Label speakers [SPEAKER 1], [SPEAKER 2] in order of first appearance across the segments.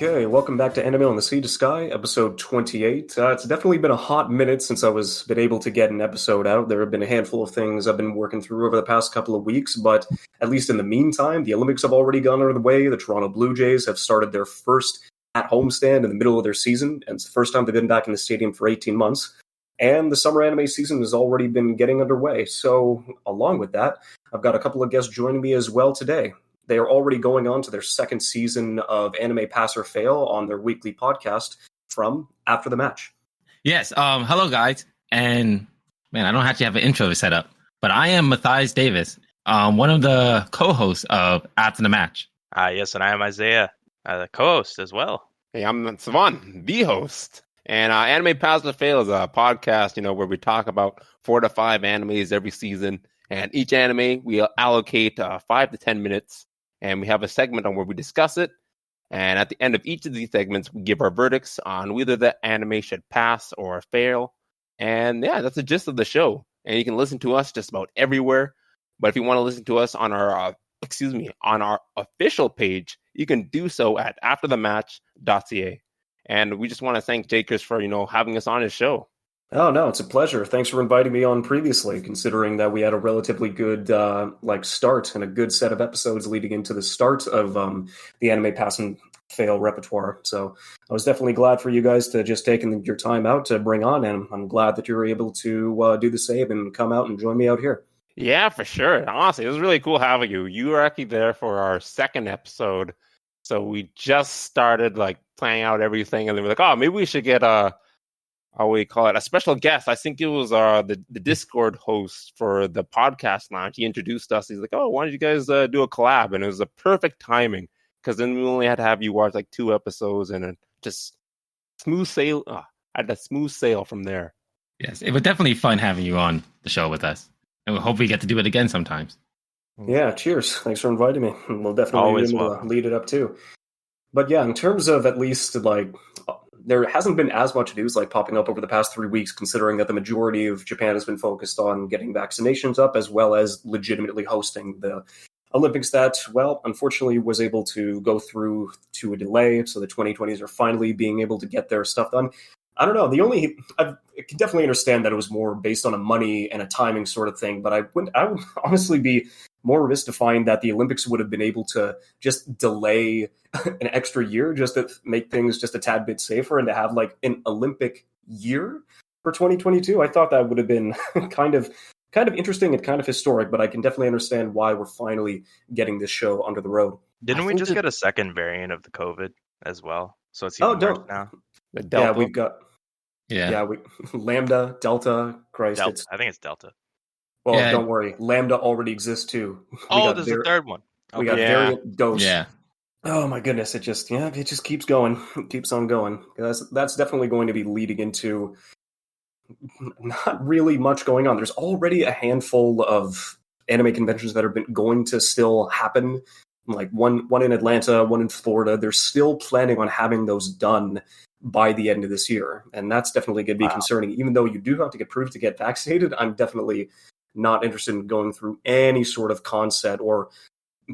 [SPEAKER 1] Okay, welcome back to Anime on the Sea to Sky, episode 28. It's definitely been a hot minute since I was been able to get an episode out. There have been a handful of things I've been working through over the past couple of weeks, but at least in the meantime, the Olympics have already gone out of the way. The Toronto Blue Jays have started their first at-home stand in the middle of their season, and it's the first time they've been back in the stadium for 18 months. And the summer anime season has already been getting underway. So, along with that, I've got a couple of guests joining me as well today. They are already going on to their second season of Anime Pass or Fail on their weekly podcast from After the Match.
[SPEAKER 2] Yes. Hello, guys. And, man, I don't actually have an intro set up, but I am Matthias Davis, one of the co-hosts of After the Match.
[SPEAKER 3] Yes, and I am Isaiah, the co-host as well.
[SPEAKER 4] Hey, I'm Savan, the host. And Anime Pass or Fail is a podcast, where we talk about 4 to 5 animes every season. And each anime, we allocate 5 to 10 minutes. And we have a segment on where we discuss it. And at the end of each of these segments, we give our verdicts on whether the anime should pass or fail. And yeah, that's the gist of the show. And you can listen to us just about everywhere. But if you want to listen to us on our official page, you can do so at afterthematch.ca. And we just want to thank Jakers for, having us on his show.
[SPEAKER 1] Oh, no, it's a pleasure. Thanks for inviting me on previously, considering that we had a relatively good start and a good set of episodes leading into the start of the Anime Pass and Fail repertoire. So I was definitely glad for you guys to just taking your time out to bring on, and I'm glad that you were able to do the same and come out and join me out here.
[SPEAKER 4] Yeah, for sure. Honestly, it was really cool having you. You were actually there for our second episode. So we just started planning out everything, and then we're like, oh, maybe we should get a special guest. I think it was the Discord host for the podcast lounge. He introduced us. He's like, oh, why don't you guys do a collab? And it was a perfect timing, because then we only had to have you watch 2 episodes and just smooth sail. I had a smooth sail from there.
[SPEAKER 2] Yes, it was definitely fun having you on the show with us. And we hope we get to do it again sometimes.
[SPEAKER 1] Yeah, cheers. Thanks for inviting me. We'll definitely lead it up too. But yeah, in terms of at least there hasn't been as much news popping up over the past 3 weeks, considering that the majority of Japan has been focused on getting vaccinations up, as well as legitimately hosting the Olympics that, well, unfortunately was able to go through to a delay. So the 2020s are finally being able to get their stuff done. I don't know. I can definitely understand that it was more based on a money and a timing sort of thing, but I would honestly be more remiss to find that the Olympics would have been able to just delay an extra year just to make things just a tad bit safer and to have an Olympic year for 2022. I thought that would have been kind of interesting and kind of historic, but I can definitely understand why we're finally getting this show under the road.
[SPEAKER 3] Didn't we just get a second variant of the COVID as well? So it's even worse now.
[SPEAKER 4] The Delta.
[SPEAKER 1] Yeah, we've got Lambda, Delta, Christ.
[SPEAKER 3] I think it's Delta.
[SPEAKER 1] Well, don't worry. Lambda already exists too.
[SPEAKER 3] There's a third one.
[SPEAKER 1] We got variant dose.
[SPEAKER 2] Yeah.
[SPEAKER 1] Oh my goodness, it just keeps going. It keeps on going. That's definitely going to be leading into not really much going on. There's already a handful of anime conventions that are going to still happen. One in Atlanta, one in Florida. They're still planning on having those done by the end of this year. And that's definitely going to be concerning. Even though you do have to get proof to get vaccinated, I'm definitely not interested in going through any sort of con set or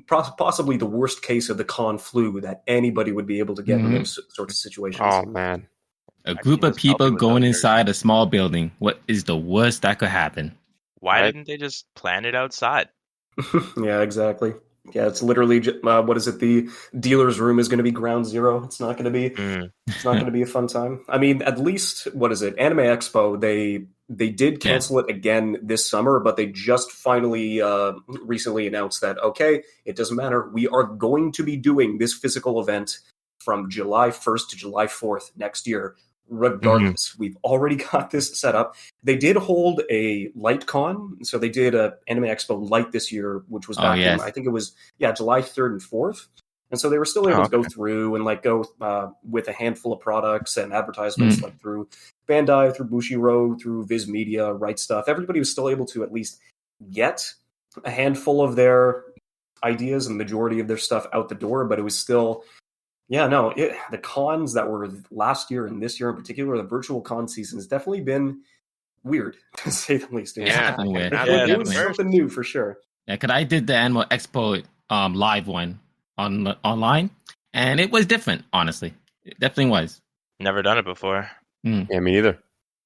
[SPEAKER 1] possibly the worst case of the con flu that anybody would be able to get in those sorts of situations.
[SPEAKER 4] Oh, man.
[SPEAKER 2] A group of people going inside a small building. What is the worst that could happen?
[SPEAKER 3] Why didn't they just plan it outside?
[SPEAKER 1] Yeah, exactly. Yeah, it's literally what is it? The dealer's room is going to be ground zero. It's not going to be. It's not going to be a fun time. I mean, at least what is it? Anime Expo. They did cancel it again this summer, but they just finally recently announced that it doesn't matter. We are going to be doing this physical event from July 1st to July 4th next year. Regardless, we've already got this set up. They did hold a light con, so they did a Anime Expo Light this year, which was back in, I think it was July 3rd and 4th, and so they were still able to go through and go with a handful of products and advertisements through Bandai, through Bushiroad, through Viz Media, Right Stuff. Everybody was still able to at least get a handful of their ideas and the majority of their stuff out the door, but it was still. Yeah, no, the cons that were last year and this year in particular, the virtual con season has definitely been weird, to say the least. It was something new for sure.
[SPEAKER 2] Yeah, because I did the Anime Expo live one online, and it was different. Honestly, it definitely was.
[SPEAKER 3] Never done it before.
[SPEAKER 4] Yeah, me neither.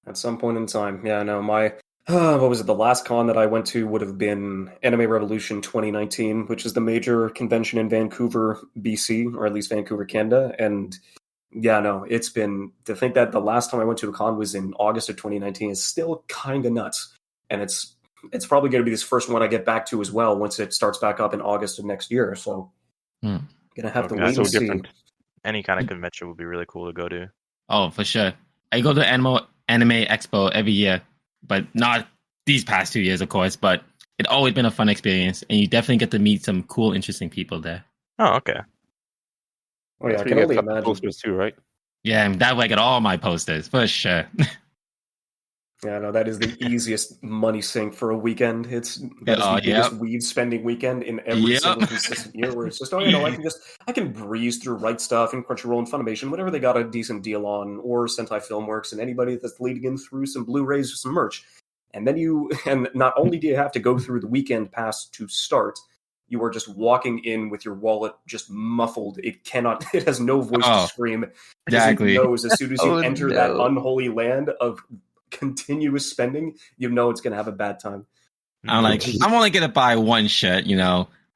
[SPEAKER 1] At some point in time, yeah. No, my what was it? The last con that I went to would have been Anime Revolution 2019, which is the major convention in Vancouver, BC, or at least Vancouver, Canada, and. Yeah, no, it's been to think that the last time I went to a con was in August of 2019 is still kind of nuts, and it's probably going to be this first one I get back to as well once it starts back up in August of next year. So, gonna have to wait and see.
[SPEAKER 3] Any kind of convention would be really cool to go to.
[SPEAKER 2] Oh, for sure. I go to Anime Expo every year, but not these past 2 years, of course. But it's always been a fun experience, and you definitely get to meet some cool, interesting people there.
[SPEAKER 3] Oh, okay.
[SPEAKER 1] Oh yeah, I can only imagine.
[SPEAKER 4] Posters too, right?
[SPEAKER 2] Yeah, and that way I get all my posters for sure.
[SPEAKER 1] Yeah, no, that is the easiest money sink for a weekend. That is the biggest weed spending weekend in every single consistent year. Where it's just, I can breeze through Right Stuff and Crunchyroll and Funimation, whatever they got a decent deal on, or Sentai Filmworks, and anybody that's leading in through some Blu-rays or some merch. And then and not only do you have to go through the weekend pass to start, you are just walking in with your wallet just muffled. It has no voice to scream.
[SPEAKER 2] Exactly.
[SPEAKER 1] It knows as soon as you enter that unholy land of continuous spending, you know it's going to have a bad time.
[SPEAKER 2] I'm only going to buy one shirt,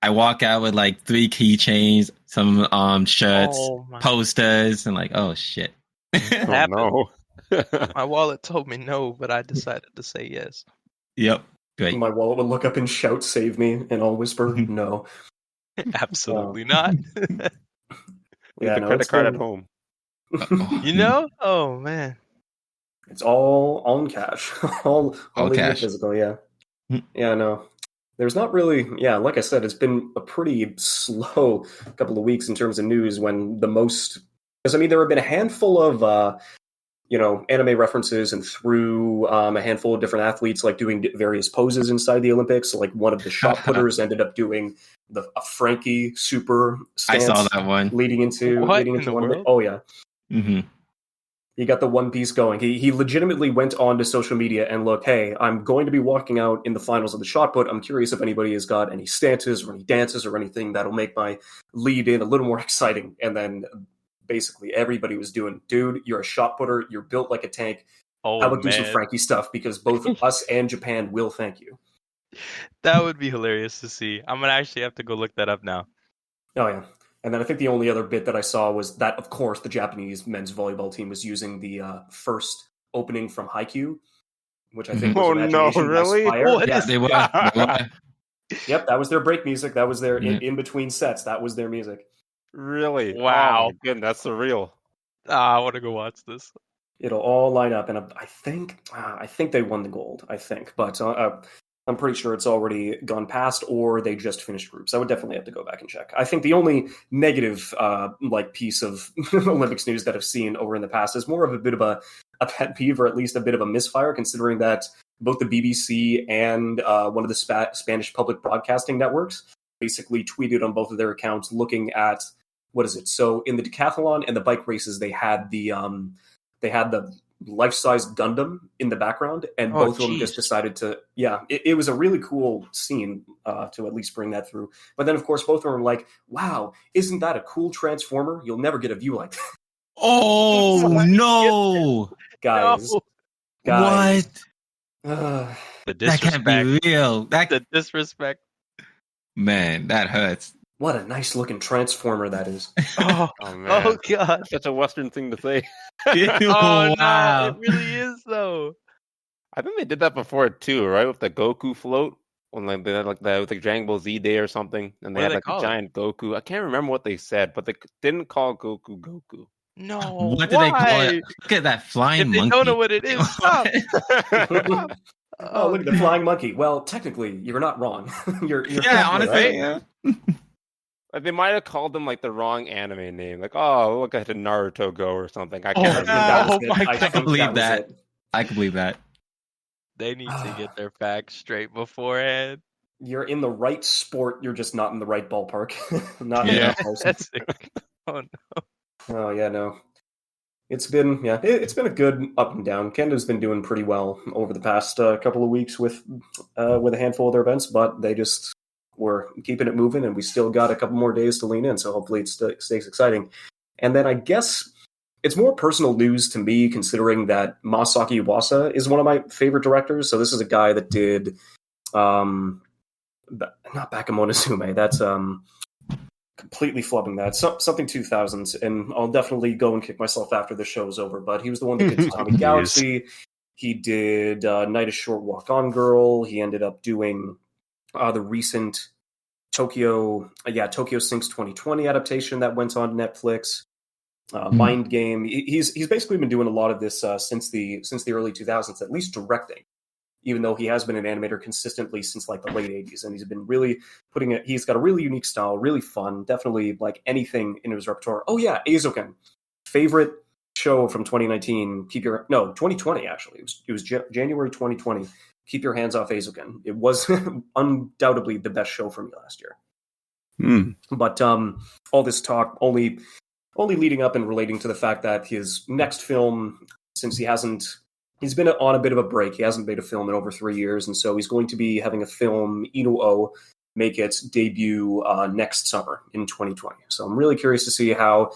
[SPEAKER 2] I walk out with like 3 keychains, some shirts, posters, and like, oh shit.
[SPEAKER 4] Oh, no.
[SPEAKER 5] My wallet told me no, but I decided to say yes.
[SPEAKER 2] Yep. Great.
[SPEAKER 1] My wallet would look up and shout, "Save me," and I'll whisper, "No."
[SPEAKER 5] Absolutely not.
[SPEAKER 4] Yeah, the credit card at home.
[SPEAKER 5] Oh man,
[SPEAKER 1] it's all on cash, all cash, physical. Yeah, yeah. No, there's not really. Yeah, like I said, it's been a pretty slow couple of weeks in terms of news. When the most, because there have been a handful of. Anime references and through a handful of different athletes like doing various poses inside the Olympics. Like one of the shot putters ended up doing a Frankie super stance.
[SPEAKER 2] I saw that one
[SPEAKER 1] leading into one. Oh yeah, He got the one piece going. He legitimately went on to social media and look, hey, I'm going to be walking out in the finals of the shot put. I'm curious if anybody has got any stances or any dances or anything that'll make my lead in a little more exciting. And then basically everybody was doing, dude, you're a shot putter, you're built like a tank. How about do some Frankie stuff? Because both us and Japan will thank you.
[SPEAKER 5] That would be hilarious to see. I'm gonna actually have to go look that up now.
[SPEAKER 1] Oh yeah. And then I think the only other bit that I saw was that, of course, the Japanese men's volleyball team was using the first opening from Haikyuu, which I think was Imagination by Spire.
[SPEAKER 2] Yes, they were.
[SPEAKER 1] Yep, that was their break music. That was their in between sets. That was their music.
[SPEAKER 4] Really?
[SPEAKER 5] Wow.
[SPEAKER 4] Oh, my goodness, that's surreal.
[SPEAKER 5] I want to go watch this.
[SPEAKER 1] It'll all line up, and I think they won the gold. I think, but I'm pretty sure it's already gone past, or they just finished groups. I would definitely have to go back and check. I think the only negative piece of Olympics news that I've seen over in the past is more of a bit of a pet peeve, or at least a bit of a misfire, considering that both the BBC and one of the Spanish public broadcasting networks basically tweeted on both of their accounts looking at, what is it? So in the decathlon and the bike races, they had the life-size Gundam in the background, and both of them just decided to, it was a really cool scene to at least bring that through. But then, of course, both of them were like, wow, isn't that a cool Transformer? You'll never get a view like that.
[SPEAKER 2] Oh, no!
[SPEAKER 1] Guys.
[SPEAKER 2] What?
[SPEAKER 5] The disrespect.
[SPEAKER 2] That can't be real.
[SPEAKER 5] The disrespect.
[SPEAKER 2] Man, that hurts.
[SPEAKER 1] What a nice-looking Transformer that is.
[SPEAKER 5] Oh,
[SPEAKER 4] man.
[SPEAKER 5] Oh, God.
[SPEAKER 4] Such a Western thing to say.
[SPEAKER 5] Wow.
[SPEAKER 2] Wow.
[SPEAKER 5] No, it really is, though.
[SPEAKER 4] I think they did that before, too, right? With the Goku float. When they had with the Dragon Ball Z Day or something. And they had a giant Goku. I can't remember what they said, but they didn't call Goku Goku.
[SPEAKER 5] No,
[SPEAKER 2] what did they call it? Look at that flying monkey.
[SPEAKER 5] If they don't know what it is, stop.
[SPEAKER 1] Oh, look at the flying monkey. Well, technically, you're not wrong. you're
[SPEAKER 2] honestly,
[SPEAKER 1] right?
[SPEAKER 2] yeah.
[SPEAKER 4] Like they might have called them like the wrong anime name, like look at Naruto Go or something. I can't remember.
[SPEAKER 2] I can believe that. I can believe that.
[SPEAKER 5] They need to get their facts straight beforehand.
[SPEAKER 1] You're in the right sport. You're just not in the right ballpark. Not in that person.
[SPEAKER 5] Oh no.
[SPEAKER 1] Oh yeah, no. It's been a good up and down. Canada's been doing pretty well over the past couple of weeks with a handful of their events, but they just we're keeping it moving, and we still got a couple more days to lean in. So hopefully it stays exciting. And then I guess it's more personal news to me, considering that Masaaki Yuasa is one of my favorite directors. So this is a guy that did, not Bakemonosume. That's completely flubbing that. Something 2000s, and I'll definitely go and kick myself after the show's over. But he was the one that did Atomic Galaxy. He did Night is Short, Walk On Girl. He ended up doing the recent Tokyo Sinks 2020 adaptation that went on Netflix. Mind Game. He's basically been doing a lot of this since the early 2000s, at least directing. Even though he has been an animator consistently since like the late 80s, and he's been really putting it. He's got a really unique style, really fun. Definitely like anything in his repertoire. Oh yeah, Eizouken, favorite show from 2019. 2020 actually. It was January 2020. Keep your hands off Eizouken. It was undoubtedly the best show for me last year. But all this talk only leading up and relating to the fact that his next film, since he's been on a bit of a break. He hasn't made a film in over 3 years, and so he's going to be having a film, Inu-Oh, make its debut next summer in 2020. So I'm really curious to see how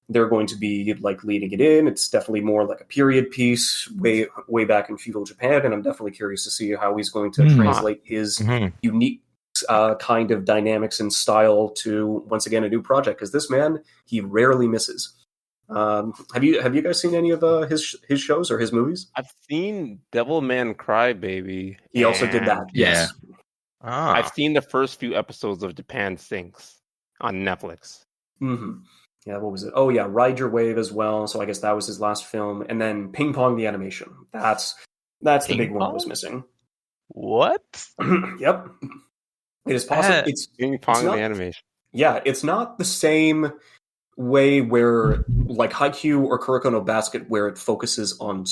[SPEAKER 1] they're going to be like leading it in. It's definitely more like a period piece, way back in feudal Japan, and I'm definitely curious to see how he's going to translate his unique kind of dynamics and style to, once again, a new project. Because this man, he rarely misses. Have you guys seen any of his shows or his movies?
[SPEAKER 4] I've seen Devilman Crybaby.
[SPEAKER 1] He also did that. Yes.
[SPEAKER 4] I've seen the first few episodes of Japan Sinks on Netflix.
[SPEAKER 1] Mm-hmm. Yeah, what was it? Oh yeah, Ride Your Wave as well. So I guess that was his last film, and then Ping Pong the animation. That's the big one I was missing.
[SPEAKER 5] What?
[SPEAKER 1] Yep. It is possible. It's
[SPEAKER 4] Ping Pong the animation.
[SPEAKER 1] Yeah, it's not the same way where like Haikyuu or Kuroko no Basket, where it focuses on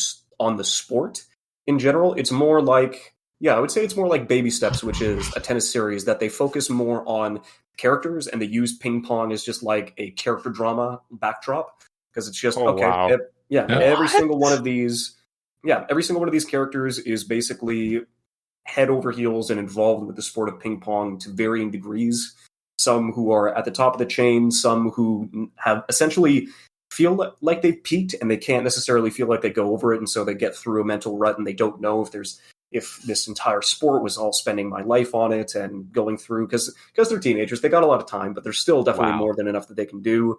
[SPEAKER 1] the sport in general. It's more like, I would say it's more like Baby Steps, which is a tennis series that they focus more on characters, and they use ping pong as just like a character drama backdrop, because it's just every single one of these characters is basically head over heels and involved with the sport of ping pong to varying degrees. Some who are at the top of the chain, some who have essentially feel like they've peaked and they can't necessarily feel like they go over it, and so they get through a mental rut and they don't know if this entire sport was all spending my life on it and going through, because they're teenagers, they got a lot of time, but there's still definitely more than enough that they can do.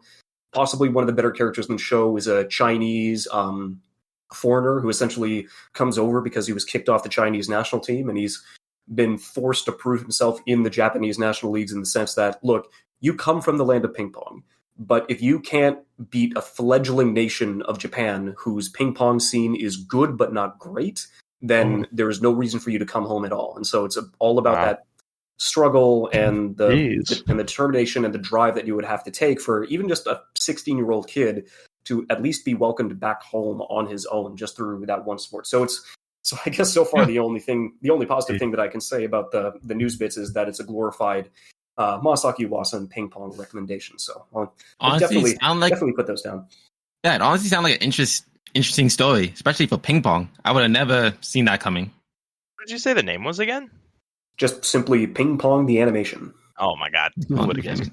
[SPEAKER 1] Possibly one of the better characters in the show is a Chinese foreigner who essentially comes over because he was kicked off the Chinese national team, and he's been forced to prove himself in the Japanese national leagues, in the sense that, look, you come from the land of ping pong, but if you can't beat a fledgling nation of Japan whose ping pong scene is good but not great, then there is no reason for you to come home at all. And so it's all about that struggle and the determination and the drive that you would have to take for even just a 16-year-old kid to at least be welcomed back home on his own just through that one sport. So I guess so far the only positive thing that I can say about the news bits is that it's a glorified Masaaki Yuasa and ping pong recommendation. So I'll definitely put those down.
[SPEAKER 2] Yeah, it honestly sounds like an interesting story, especially for ping pong. I would have never seen that coming.
[SPEAKER 5] What did you say the name was again?
[SPEAKER 1] Just simply Ping Pong the Animation.
[SPEAKER 5] Oh my god. Who would have guessed?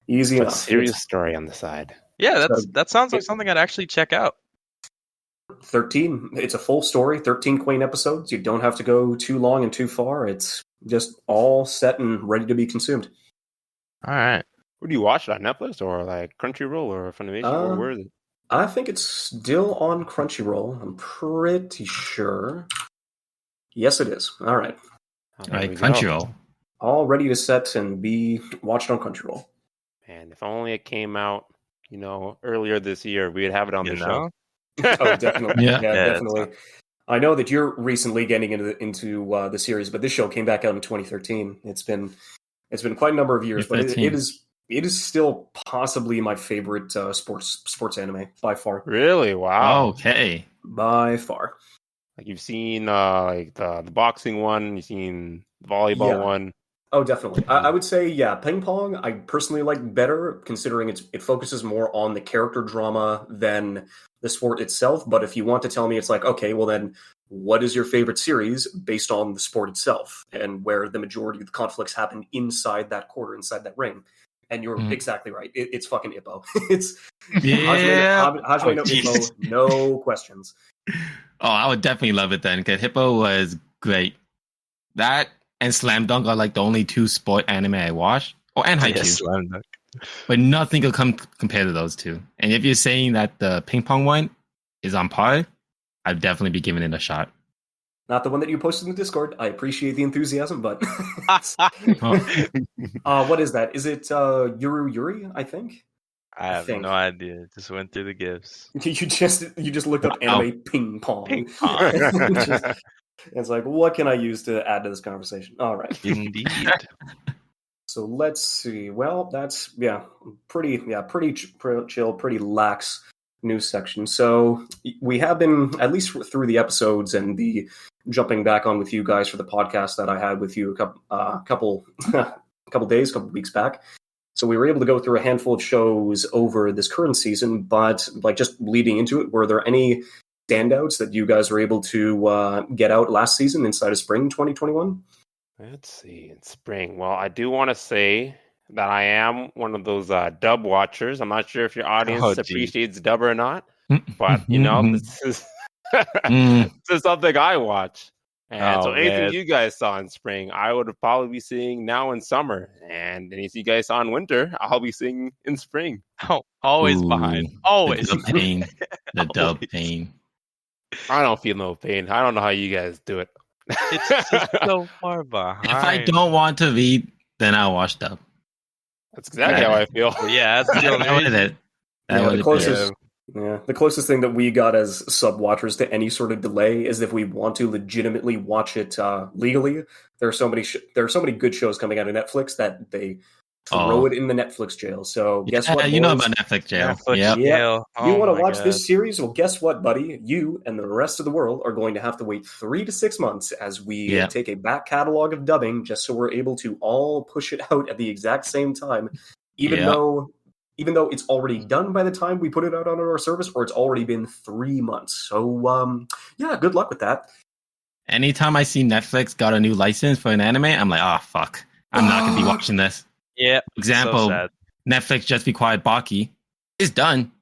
[SPEAKER 1] Easy enough.
[SPEAKER 4] Serious story on the side.
[SPEAKER 5] Yeah, that sounds like something I'd actually check out.
[SPEAKER 1] 13. It's a full story, 13 quaint episodes. You don't have to go too long and too far. It's just all set and ready to be consumed.
[SPEAKER 5] All right.
[SPEAKER 4] Where do you watch it, on Netflix or like Crunchyroll or Funimation? Or where is it?
[SPEAKER 1] I think it's still on Crunchyroll. I'm pretty sure. Yes, it is. All right.
[SPEAKER 2] All right, Crunchyroll.
[SPEAKER 1] All ready to set and be watched on Crunchyroll.
[SPEAKER 4] Man, if only it came out, earlier this year, we'd have it on the show.
[SPEAKER 1] Oh, definitely.
[SPEAKER 2] Yeah,
[SPEAKER 1] definitely. I know that you're recently getting into the series, but this show came back out in 2013. It's been quite a number of years, but it is still possibly my favorite sports anime by far.
[SPEAKER 4] Really? Wow.
[SPEAKER 2] Okay.
[SPEAKER 1] By far.
[SPEAKER 4] Like you've seen like the boxing one, you've seen the volleyball one.
[SPEAKER 1] Oh, definitely. I would say, yeah, Ping Pong, I personally like better, considering it focuses more on the character drama than the sport itself. But if you want to tell me, it's like, okay, well then, what is your favorite series based on the sport itself and where the majority of the conflicts happen inside that quarter, inside that ring? And you're exactly right. It's fucking Ippo. It's Hajime no Ippo, no questions.
[SPEAKER 2] Oh, I would definitely love it then, because Hippo was great. That and Slam Dunk are like the only two sport anime I watch. Oh, and Haikyuu.
[SPEAKER 5] Slam Dunk.
[SPEAKER 2] But nothing could come compared to those two. And if you're saying that the ping pong one is on par, I'd definitely be giving it a shot.
[SPEAKER 1] Not the one that you posted in the Discord. I appreciate the enthusiasm, but
[SPEAKER 2] Oh.
[SPEAKER 1] what is that? Is it Yuru Yuri? I think.
[SPEAKER 5] I have no idea. Just went through the gifts.
[SPEAKER 1] You just looked up anime ping pong.
[SPEAKER 5] Ping pong.
[SPEAKER 1] It's like, what can I use to add to this conversation? All right.
[SPEAKER 5] Indeed.
[SPEAKER 1] So let's see. Well, that's pretty chill, pretty lax news section. So we have been, at least through the episodes and the jumping back on with you guys for the podcast that I had with you a couple weeks back. So we were able to go through a handful of shows over this current season, but like just leading into it, were there any standouts that you guys were able to get out last season inside of spring 2021?
[SPEAKER 4] Let's see, in spring. Well, I do want to say that I am one of those dub watchers. I'm not sure if your audience appreciates dub or not, but this is this is something I watch. And so anything you guys saw in spring, I would probably be seeing now in summer. And anything you guys saw in winter, I'll be seeing in spring.
[SPEAKER 5] Oh, always behind. Always.
[SPEAKER 2] The pain. The dub pain.
[SPEAKER 4] I don't feel no pain. I don't know how you guys do it.
[SPEAKER 5] It's so far behind.
[SPEAKER 2] If I don't want to read, then I'll watch dub.
[SPEAKER 4] That's exactly how I feel.
[SPEAKER 5] Yeah, that's the only reason.
[SPEAKER 1] The closest thing that we got as sub watchers to any sort of delay is if we want to legitimately watch it legally. There are so many good shows coming out of Netflix that they throw it in the Netflix jail. So guess what?
[SPEAKER 2] You know about Netflix jail.
[SPEAKER 5] Jail.
[SPEAKER 1] You want to watch this series? Well, guess what, buddy? You and the rest of the world are going to have to wait 3 to 6 months as we take a back catalog of dubbing just so we're able to all push it out at the exact same time, even though it's already done by the time we put it out on our service, or it's already been 3 months. So, good luck with that.
[SPEAKER 2] Anytime I see Netflix got a new license for an anime, I'm like, oh, fuck. I'm not going to be watching this.
[SPEAKER 5] Yeah.
[SPEAKER 2] Example,
[SPEAKER 5] so
[SPEAKER 2] Netflix Just Be Quiet Baki is done.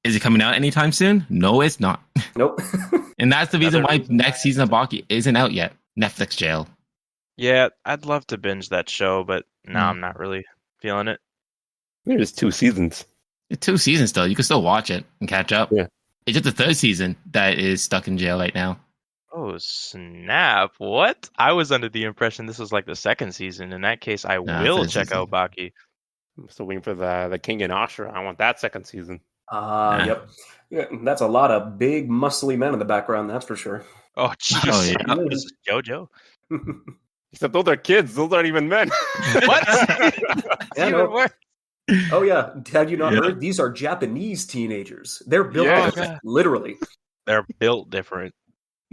[SPEAKER 2] Is it coming out anytime soon? No, it's not.
[SPEAKER 1] Nope.
[SPEAKER 2] And that's the reason why next season of Baki isn't out yet. Netflix jail.
[SPEAKER 5] Yeah, I'd love to binge that show, but no, I'm not really feeling it.
[SPEAKER 4] There's 2 seasons.
[SPEAKER 2] It's 2 seasons still. You can still watch it and catch up.
[SPEAKER 4] Yeah.
[SPEAKER 2] It's just the 3rd season that is stuck in jail right now.
[SPEAKER 5] Oh, snap. What? I was under the impression this was like the 2nd season. In that case, I will check out Baki.
[SPEAKER 4] I'm still waiting for the King and Ashura. I want that 2nd season.
[SPEAKER 1] Yep. Yeah, that's a lot of big, muscly men in the background, that's for sure.
[SPEAKER 5] Oh, jeez.
[SPEAKER 2] Oh,
[SPEAKER 5] This is JoJo.
[SPEAKER 4] Except those are kids. Those aren't even men.
[SPEAKER 5] What?
[SPEAKER 1] Even worse. Oh, yeah. Had you not heard? These are Japanese teenagers. They're built different, literally.
[SPEAKER 5] They're built different.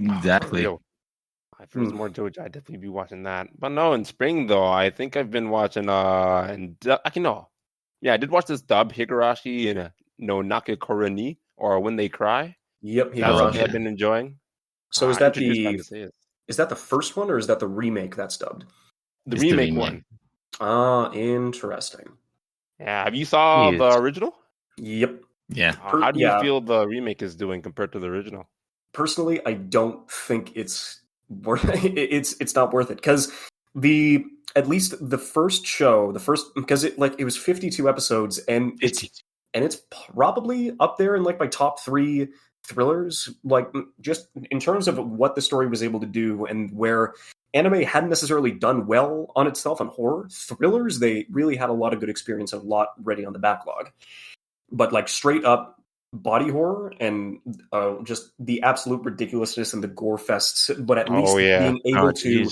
[SPEAKER 2] Exactly.
[SPEAKER 4] If there was more JoJo, I'd definitely be watching that. But no, in spring though, I think I've been watching. I did watch this dub Higurashi and no Nakakura ni, or When They Cry.
[SPEAKER 1] Yep,
[SPEAKER 4] That's something I've been enjoying.
[SPEAKER 1] So is that the first one, or is that the remake that's dubbed?
[SPEAKER 4] The remake one.
[SPEAKER 1] Interesting.
[SPEAKER 4] Yeah, have you saw the original?
[SPEAKER 1] Yep.
[SPEAKER 2] Yeah.
[SPEAKER 4] How do you feel the remake is doing compared to the original?
[SPEAKER 1] Personally, I don't think it's worth it's not worth it, because at least the first show, because it was 52 episodes, and it's probably up there in like my top 3 thrillers, like just in terms of what the story was able to do, and where anime hadn't necessarily done well on itself on horror thrillers. They really had a lot of good experience and a lot ready on the backlog, but like straight up body horror and just the absolute ridiculousness and the gore fests, but at least being able to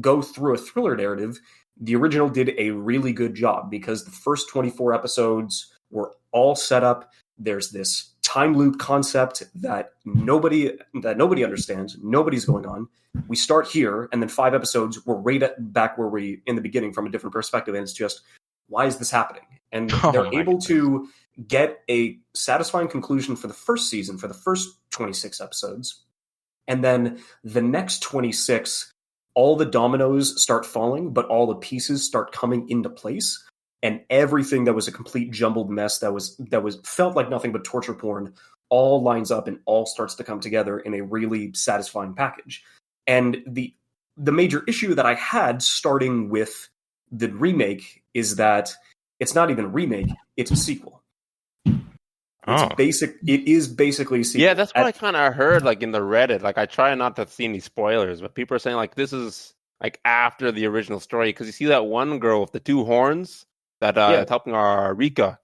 [SPEAKER 1] go through a thriller narrative, the original did a really good job, because the first 24 episodes were all set up. There's this time loop concept that nobody understands, nobody's going on. We start here, and then 5 episodes, we're back where we in the beginning from a different perspective, and it's just, why is this happening? And they're able to get a satisfying conclusion for the first season, for the first 26 episodes, and then the next 26, all the dominoes start falling, but all the pieces start coming into place. And everything that was a complete jumbled mess that was felt like nothing but torture porn all lines up and all starts to come together in a really satisfying package. And the major issue that I had starting with the remake is that it's not even a remake, it's a sequel. It is basically a sequel.
[SPEAKER 4] Yeah, that's what I kind of heard, like in the Reddit. Like, I try not to see any spoilers, but people are saying like this is like after the original story, because you see that one girl with the 2 horns that is helping our Rika,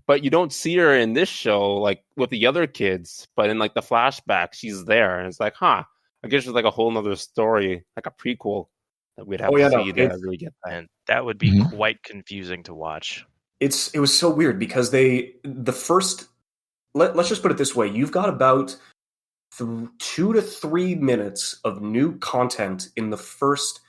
[SPEAKER 4] but you don't see her in this show like with the other kids. But in like the flashback, she's there, and it's like, I guess it's like a whole nother story, like a prequel that we'd have to see to really get that.
[SPEAKER 5] And that would be quite confusing to watch.
[SPEAKER 1] It was so weird because let's just put it this way: you've got about 2 to 3 minutes of new content in the first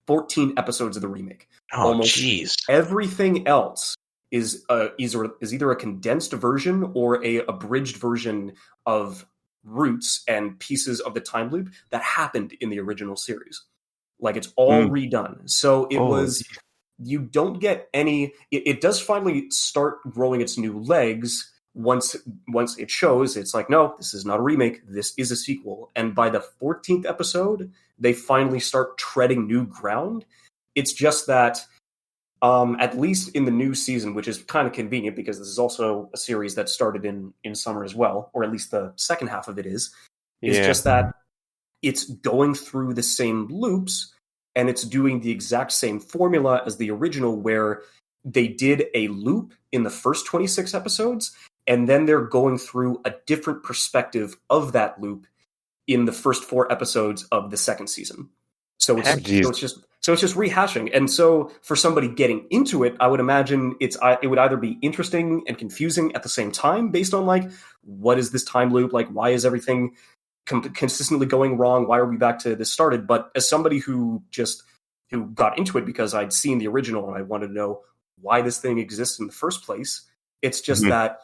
[SPEAKER 1] 14 episodes of the remake.
[SPEAKER 5] Almost jeez.
[SPEAKER 1] Everything else is either a condensed version or a abridged version of roots and pieces of the time loop that happened in the original series. Like, it's all redone. So you don't get any. It does finally start growing its new legs once it shows. It's like, no, this is not a remake. This is a sequel. And by the 14th episode, they finally start treading new ground. It's just that, at least in the new season, which is kind of convenient because this is also a series that started in summer as well, or at least the second half of it is just that it's going through the same loops and it's doing the exact same formula as the original, where they did a loop in the first 26 episodes, and then they're going through a different perspective of that loop in the first 4 episodes of the second season. So it's just rehashing. And so for somebody getting into it, I would imagine it would either be interesting and confusing at the same time, based on like, what is this time loop? Like, why is everything consistently going wrong? Why are we back to this started? But as somebody who got into it because I'd seen the original and I wanted to know why this thing exists in the first place, it's just that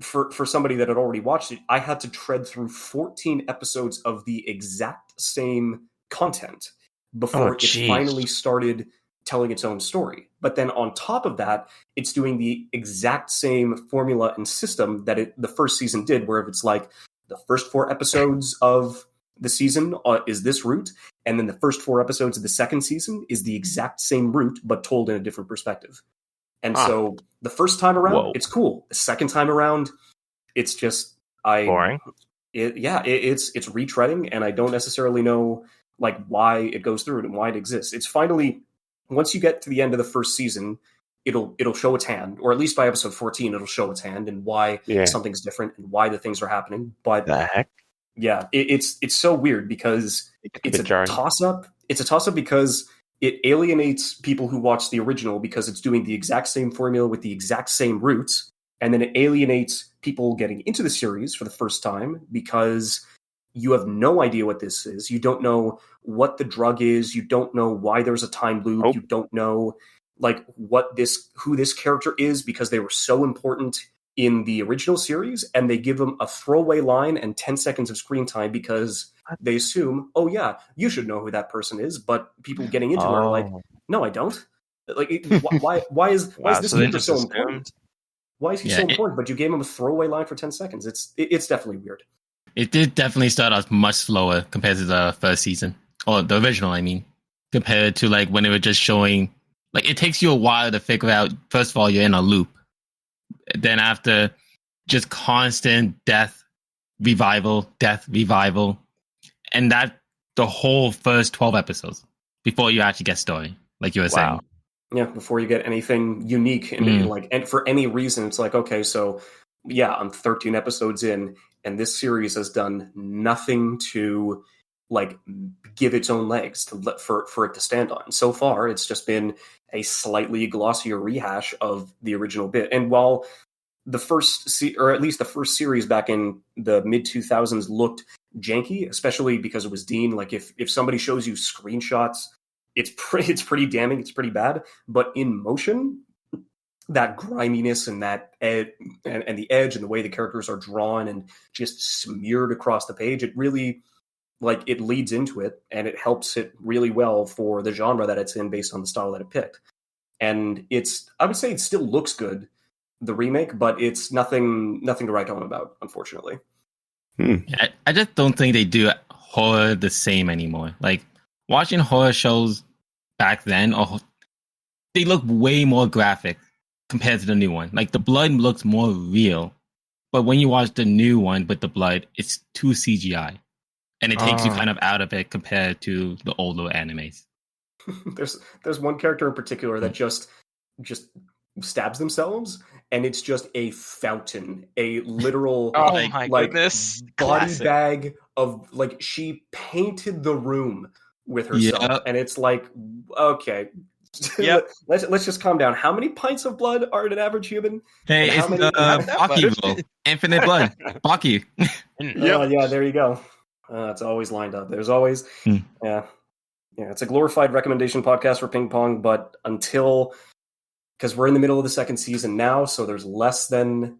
[SPEAKER 1] for somebody that had already watched it, I had to tread through 14 episodes of the exact same content before it finally started telling its own story. But then on top of that, it's doing the exact same formula and system that the first season did, where it's like the first 4 episodes of the season is this route, and then the first 4 episodes of the second season is the exact same route, but told in a different perspective. And so the first time around, it's cool. The second time around, it's just
[SPEAKER 5] boring.
[SPEAKER 1] It's retreading, and I don't necessarily know like why it goes through it and why it exists. It's finally, once you get to the end of the first season, it'll show its hand, or at least by episode 14, it'll show its hand and why something's different and why the things are happening. But
[SPEAKER 5] the heck?
[SPEAKER 1] Yeah, it's so weird because it's a toss-up. It's a toss-up because it alienates people who watch the original because it's doing the exact same formula with the exact same roots, and then it alienates people getting into the series for the first time because you have no idea what this is. You don't know what the drug is. You don't know why there's a time loop. You don't know like who this character is, because they were so important in the original series, and they give them a throwaway line and 10 seconds of screen time because they assume, oh yeah, you should know who that person is. But people getting into it are like, no, I don't. Like, why is this character so important? Why is he so important? But you gave him a throwaway line for 10 seconds. It's definitely weird.
[SPEAKER 2] It did definitely start off much slower compared to the first season, or the original, I mean, compared to like when they were just showing. Like, it takes you a while to figure out, first of all, you're in a loop. Then after just constant death, revival, and that the whole first 12 episodes before you actually get story, like you were saying.
[SPEAKER 1] Yeah, before you get anything unique and for any reason, it's like, okay, so yeah, I'm 13 episodes in, and this series has done nothing to like give its own legs for it to stand on. So far, it's just been a slightly glossier rehash of the original bit. And while the first or at least the first series back in the mid 2000s looked janky, especially because it was Dean. Like if somebody shows you screenshots, it's pretty damning. It's pretty bad. But in motion, that griminess and that and the edge and the way the characters are drawn and just smeared across the page, it really it leads into it, and it helps it really well for the genre that it's in based on the style that it picked. And I would say it still looks good, the remake, but it's nothing to write home about, unfortunately.
[SPEAKER 2] I just don't think they do horror the same anymore. Like watching horror shows back then, they look way more graphic compared to the new one. Like the blood looks more real, but when you watch the new one with the blood, it's too CGI, and it takes you kind of out of it compared to the older animes.
[SPEAKER 1] There's one character in particular that just stabs themselves, and it's just a fountain, a literal
[SPEAKER 5] goodness,
[SPEAKER 1] body
[SPEAKER 5] classic.
[SPEAKER 1] bag of she painted the room with herself, and it's okay.
[SPEAKER 5] Yep.
[SPEAKER 1] Let's just calm down. How many pints of blood are in an average human?
[SPEAKER 2] Hey, it's Baki, infinite blood. Baki.
[SPEAKER 1] Yeah, there you go. It's always lined up. There's always yeah. It's a glorified recommendation podcast for ping pong, but because we're in the middle of the second season now, so there's less than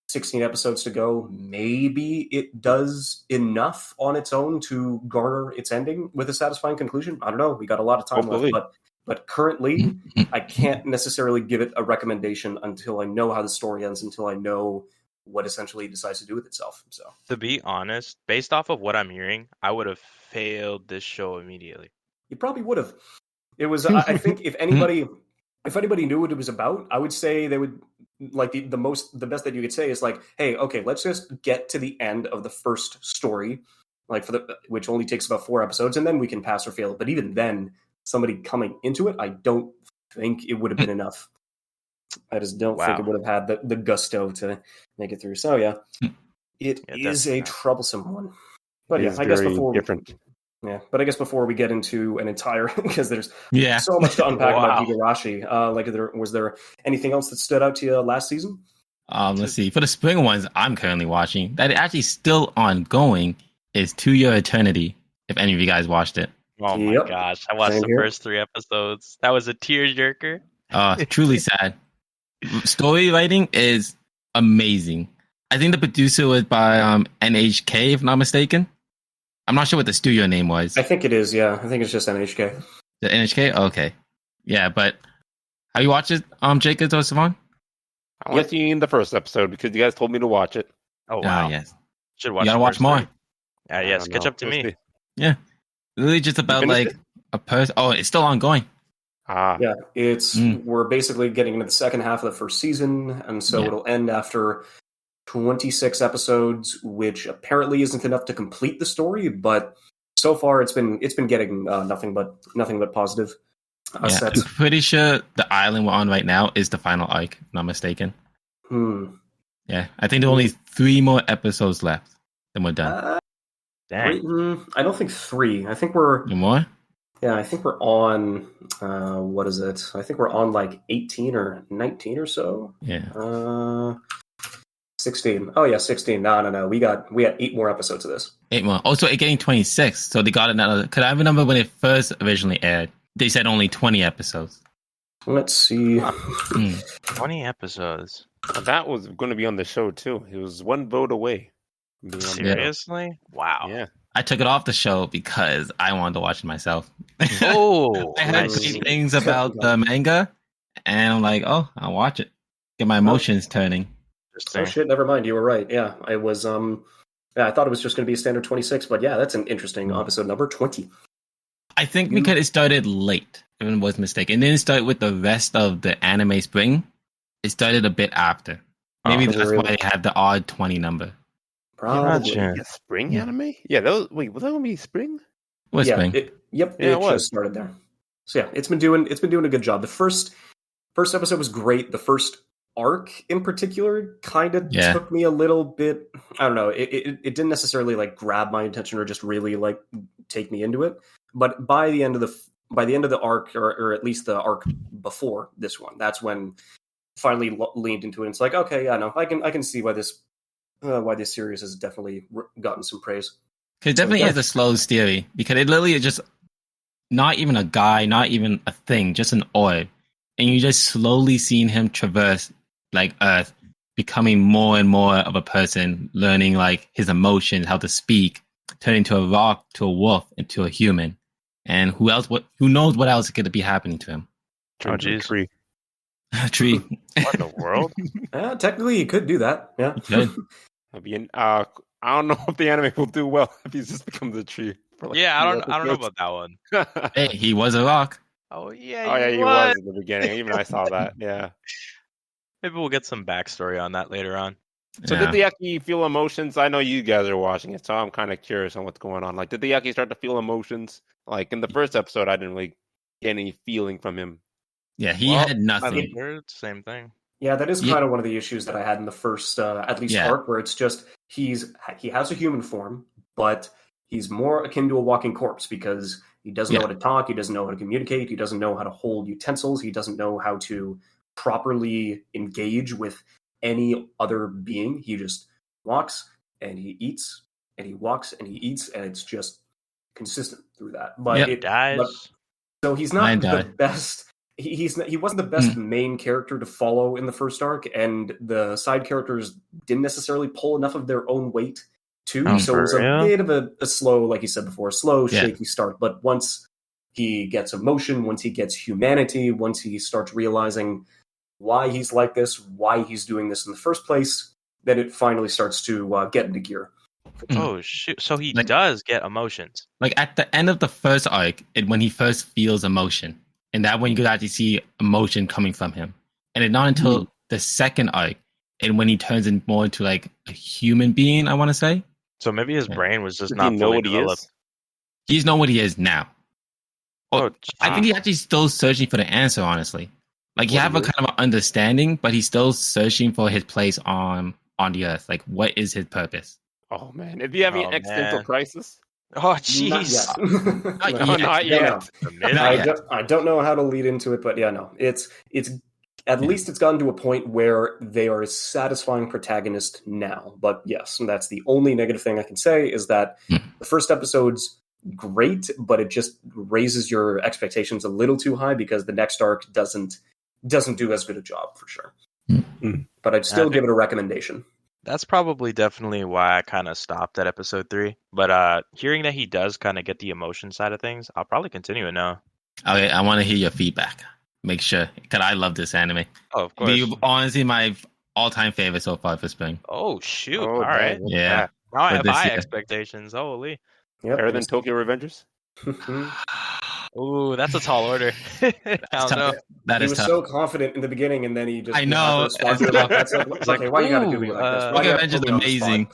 [SPEAKER 1] 16 episodes to go. Maybe it does enough on its own to garner its ending with a satisfying conclusion. I don't know. We got a lot of time left, but currently, I can't necessarily give it a recommendation until I know how the story ends, until I know what essentially it decides to do with itself. So,
[SPEAKER 5] to be honest, based off of what I'm hearing, I would have failed this show immediately.
[SPEAKER 1] You probably would have. It was. I think if anybody knew what it was about, I would say they would the best that you could say is hey, okay, let's just get to the end of the first story, which only takes about 4 episodes, and then we can pass or fail it. But even then, somebody coming into it, I don't think it would have been enough. I just don't think it would have had the gusto to make it through. So yeah, it is a troublesome one. But I guess
[SPEAKER 4] different.
[SPEAKER 1] Yeah, but I guess before we get into an entire, because there's so much to unpack about Higurashi, was there anything else that stood out to you last season?
[SPEAKER 2] Let's see. For the spring ones I'm currently watching, that actually still ongoing, is To Your Eternity, if any of you guys watched it.
[SPEAKER 5] Oh my gosh, I watched the first 3 episodes. That was a tearjerker.
[SPEAKER 2] Truly sad. Story writing is amazing. I think the producer was by NHK, if not mistaken. I'm not sure what the studio name was.
[SPEAKER 1] I think it is, yeah. I think it's just NHK.
[SPEAKER 2] The NHK? Okay. Yeah, but have you watched it, Jacob or Savon?
[SPEAKER 4] I only seen the first episode because you guys told me to watch it.
[SPEAKER 5] Oh, wow.
[SPEAKER 2] Yes.
[SPEAKER 5] Should watch.
[SPEAKER 2] You gotta watch more.
[SPEAKER 5] Yes, catch up to me.
[SPEAKER 2] Yeah. Really just about a person. Oh, it's still ongoing.
[SPEAKER 1] Yeah, we're basically getting into the second half of the first season, and so it'll end after 26 episodes, which apparently isn't enough to complete the story, but so far it's been getting nothing but positive.
[SPEAKER 2] I'm pretty sure the island we're on right now is the final arc, if not mistaken. Yeah, I think there are only 3 more episodes left, then we're done.
[SPEAKER 5] Dang.
[SPEAKER 1] I don't think 3. I think we're...
[SPEAKER 2] more?
[SPEAKER 1] Yeah, I think we're on, what is it? I think we're on 18 or 19 or so.
[SPEAKER 2] Yeah.
[SPEAKER 1] 16. Oh yeah, 16. No. We got 8 more episodes of this.
[SPEAKER 2] 8 more. Also, it getting 26. So they got another. Because I remember when it first originally aired, they said only 20 episodes.
[SPEAKER 1] Let's see.
[SPEAKER 5] 20 episodes.
[SPEAKER 4] That was going to be on the show too. It was 1 vote away.
[SPEAKER 5] Seriously? Wow.
[SPEAKER 4] Yeah.
[SPEAKER 2] I took it off the show because I wanted to watch it myself.
[SPEAKER 5] Oh,
[SPEAKER 2] I heard great things about the manga, and I'm like, oh, I'll watch it. Get my emotions turning.
[SPEAKER 1] Oh shit, never mind. You were right. Yeah, I was. I thought it was just going to be a standard 26, but yeah, that's an interesting episode number 20.
[SPEAKER 2] I think because it started late, if I was mistaken, and then it started with the rest of the anime spring. It started a bit after. Maybe that's why they had the odd 20 number.
[SPEAKER 1] Probably.
[SPEAKER 4] Yeah, spring anime? Yeah, was that going to be spring?
[SPEAKER 2] What spring?
[SPEAKER 1] It just started there. So yeah, it's been doing a good job. The first episode was great. The first arc in particular kind of took me a little bit. I don't know. It didn't necessarily grab my attention or just really take me into it. But by the end of the arc, or at least the arc before this one, that's when finally leaned into it. And it's like, okay, yeah, no, I can see why this series has definitely gotten some praise.
[SPEAKER 2] It definitely has a slow theory because it literally is just not even a guy, not even a thing, just an orb, and you just slowly seeing him traverse like Earth, becoming more and more of a person, learning like his emotions, how to speak, turning to a rock, to a wolf, into a human, and who knows what else is going to be happening to him?
[SPEAKER 3] Oh, geez.
[SPEAKER 4] Tree.
[SPEAKER 2] Tree.
[SPEAKER 3] What in the world?
[SPEAKER 1] Technically, he could do that. Yeah.
[SPEAKER 4] I don't know if the anime will do well if he just becomes a tree.
[SPEAKER 5] Yeah, I don't know about that one.
[SPEAKER 2] Hey, he was a rock.
[SPEAKER 5] Oh yeah,
[SPEAKER 4] Oh yeah, he was in the beginning. Even I saw that. Yeah.
[SPEAKER 5] Maybe we'll get some backstory on that later on.
[SPEAKER 4] So did they actually feel emotions? I know you guys are watching it, so I'm kind of curious on what's going on. Like, did they actually start to feel emotions? Like in the first episode, I didn't really get any feeling from him.
[SPEAKER 2] Yeah, he had nothing.
[SPEAKER 5] I heard the same thing.
[SPEAKER 1] Yeah, that is kind of one of the issues that I had in the first, at least arc, where it's just he has a human form, but he's more akin to a walking corpse because he doesn't know how to talk, he doesn't know how to communicate, he doesn't know how to hold utensils, he doesn't know how to properly engage with any other being. He just walks and he eats and he walks and he eats, and it's just consistent through that. But
[SPEAKER 5] it dies.
[SPEAKER 1] So he's not the best. He wasn't the best main character to follow in the first arc, and the side characters didn't necessarily pull enough of their own weight too. So it was a bit of a slow, like you said before, shaky start. But once he gets emotion, once he gets humanity, once he starts realizing why he's like this, why he's doing this in the first place, then it finally starts to get into gear.
[SPEAKER 5] Oh shoot! So he does get emotions.
[SPEAKER 2] Like at the end of the first arc, when he first feels emotion. And that when you could actually see emotion coming from him. And it's not until the second arc, and when he turns more into like a human being, I want to say.
[SPEAKER 5] So maybe his brain was just not fully developed.
[SPEAKER 2] He's know what he is now. I think he's actually still searching for the answer, honestly. Like, you have a kind of understanding, but he's still searching for his place on the earth. Like, what is his purpose?
[SPEAKER 4] Oh, man. Is he having an existential crisis?
[SPEAKER 5] Oh, jeez.
[SPEAKER 4] Not yet.
[SPEAKER 1] I don't know how to lead into it, but yeah, no. It's at least it's gotten to a point where they are a satisfying protagonist now. But yes, and that's the only negative thing I can say is that the first episode's great, but it just raises your expectations a little too high because the next arc doesn't do as good a job for sure. But I'd still give it a recommendation.
[SPEAKER 5] That's probably definitely why I kind of stopped at episode 3. But hearing that he does kind of get the emotion side of things, I'll probably continue it now.
[SPEAKER 2] Okay, I want to hear your feedback. Make sure, because I love this anime.
[SPEAKER 5] Oh, of course.
[SPEAKER 2] Honestly, my all-time favorite so far for spring.
[SPEAKER 5] Oh, shoot. All right.
[SPEAKER 2] Yeah.
[SPEAKER 5] Now I have high expectations. Holy.
[SPEAKER 1] Yep.
[SPEAKER 4] Better than Tokyo Revengers?
[SPEAKER 5] Ooh, that's a tall order. I don't know.
[SPEAKER 2] That is
[SPEAKER 1] he was
[SPEAKER 2] tough.
[SPEAKER 1] so confident in the beginning, and then he just...
[SPEAKER 2] I know.
[SPEAKER 1] It's like, okay, why you gotta do me like this?
[SPEAKER 2] Tokyo Revengers is amazing.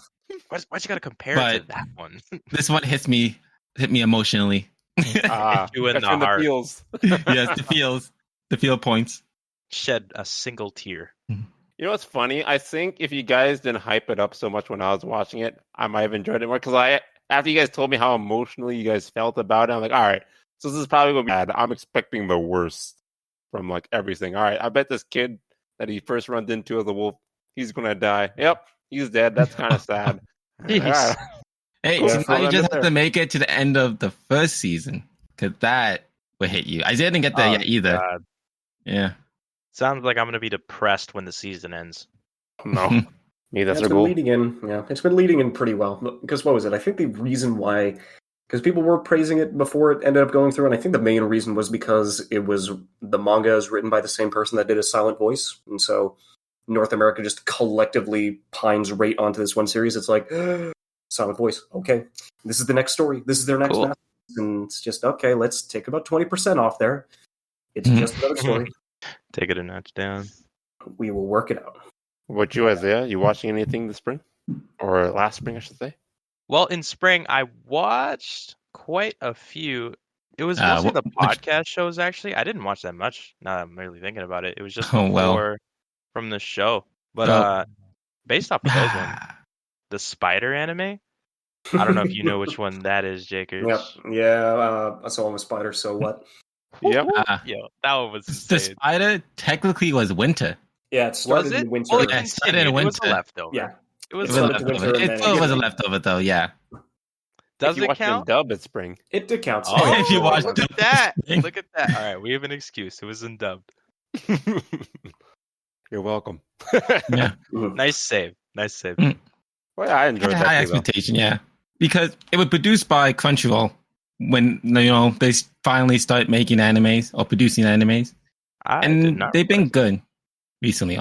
[SPEAKER 5] Why'd you gotta compare it to that one?
[SPEAKER 2] This one hit me emotionally.
[SPEAKER 5] You in the heart.
[SPEAKER 4] Feels.
[SPEAKER 2] Yes, the feel points.
[SPEAKER 5] Shed a single tear.
[SPEAKER 4] You know what's funny? I think if you guys didn't hype it up so much when I was watching it, I might have enjoyed it more. Because after you guys told me how emotionally you guys felt about it, I'm like, all right, so this is probably going to be bad. I'm expecting the worst from like everything. All right, I bet this kid that he first runs into as a wolf, he's going to die. Yep, he's dead. That's kind of sad.
[SPEAKER 2] Right. Hey, so now you just have to make it to the end of the first season, because that will hit you. I didn't get there yet either. God. Yeah.
[SPEAKER 5] Sounds like I'm going to be depressed when the season ends.
[SPEAKER 4] No. Maybe that's
[SPEAKER 1] it's been leading in. Yeah, it's been leading in pretty well. Because what was it? I think the reason why, because people were praising it before it ended up going through, and I think the main reason was because the manga is written by the same person that did A Silent Voice, and so North America just collectively pines right onto this one series. It's like, Silent Voice, okay, this is the next story. This is their next masterpiece, and it's just, okay, let's take about 20% off there. It's just another story.
[SPEAKER 5] Take it a notch down.
[SPEAKER 1] We will work it out.
[SPEAKER 4] What you, Isaiah? You watching anything this spring? Or last spring, I should say?
[SPEAKER 5] Well, in spring, I watched quite a few. It was mostly the podcast shows, actually. I didn't watch that much, now that I'm really thinking about it. It was just more from the show. But based off of those ones, the Spider anime, I don't know if you know which one that is, Jakers.
[SPEAKER 1] Yeah, I saw him a spider, so what?
[SPEAKER 4] Yep.
[SPEAKER 5] Yo, that one was
[SPEAKER 2] insane. The spider technically was winter.
[SPEAKER 1] Yeah, it started in winter.
[SPEAKER 5] Well, it started in winter. It was a leftover.
[SPEAKER 1] Yeah.
[SPEAKER 5] It was
[SPEAKER 2] a leftover. It still was a leftover, though, yeah.
[SPEAKER 5] Does it count?
[SPEAKER 4] Dub, it's spring.
[SPEAKER 1] It did count.
[SPEAKER 2] Oh, if you watched
[SPEAKER 5] look at that. Look at that. All right, we have an excuse. It was in dubbed.
[SPEAKER 4] You're welcome.
[SPEAKER 2] Yeah.
[SPEAKER 5] Nice save.
[SPEAKER 2] Mm.
[SPEAKER 4] Well, yeah, I enjoyed that.
[SPEAKER 2] High expectation, yeah. Because it was produced by Crunchyroll when they finally start making animes or producing animes. And they've been good recently,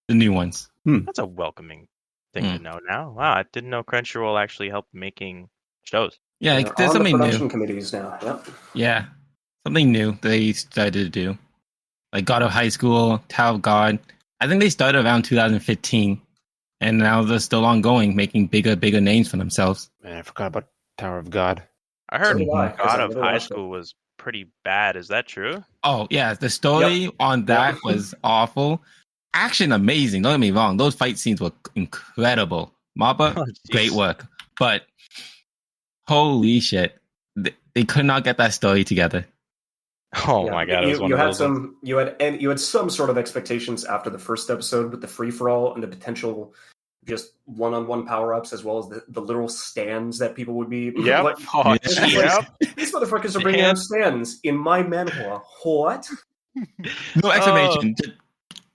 [SPEAKER 2] the new ones.
[SPEAKER 5] That's a welcoming thing to know now. Wow, I didn't know Crunchyroll actually helped making shows.
[SPEAKER 2] Yeah, there's something
[SPEAKER 1] production
[SPEAKER 2] new.
[SPEAKER 1] Committees now. Yep.
[SPEAKER 2] Yeah, something new they started to do. Like God of High School, Tower of God. I think they started around 2015. And now they're still ongoing, making bigger names for themselves.
[SPEAKER 4] Man, I forgot about Tower of God.
[SPEAKER 5] I heard God of High School was pretty bad. Is that true?
[SPEAKER 2] Oh, yeah. The story on that was awful. Action amazing. Don't get me wrong. Those fight scenes were incredible. Mappa, great work. But holy shit. They could not get that story together.
[SPEAKER 5] Oh my god!
[SPEAKER 1] You had some sort of expectations after the first episode with the free for all and the potential just one-on-one power-ups as well as the literal stands that people would be.
[SPEAKER 4] Yep.
[SPEAKER 1] Like, these motherfuckers are bringing out stands in my manhwa. What?
[SPEAKER 2] No explanation.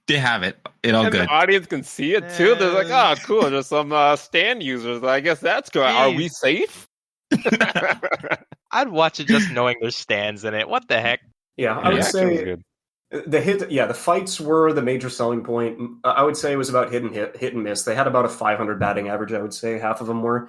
[SPEAKER 2] They have it. It all good.
[SPEAKER 4] The audience can see it too. They're like, "Oh, cool! There's some stand users. I guess that's good. Are we safe?"
[SPEAKER 5] I'd watch it just knowing there's stands in it. What the heck?
[SPEAKER 1] Yeah, I would say the fights were the major selling point. I would say it was about hit and miss. They had about a 500 batting average, I would say. Half of them were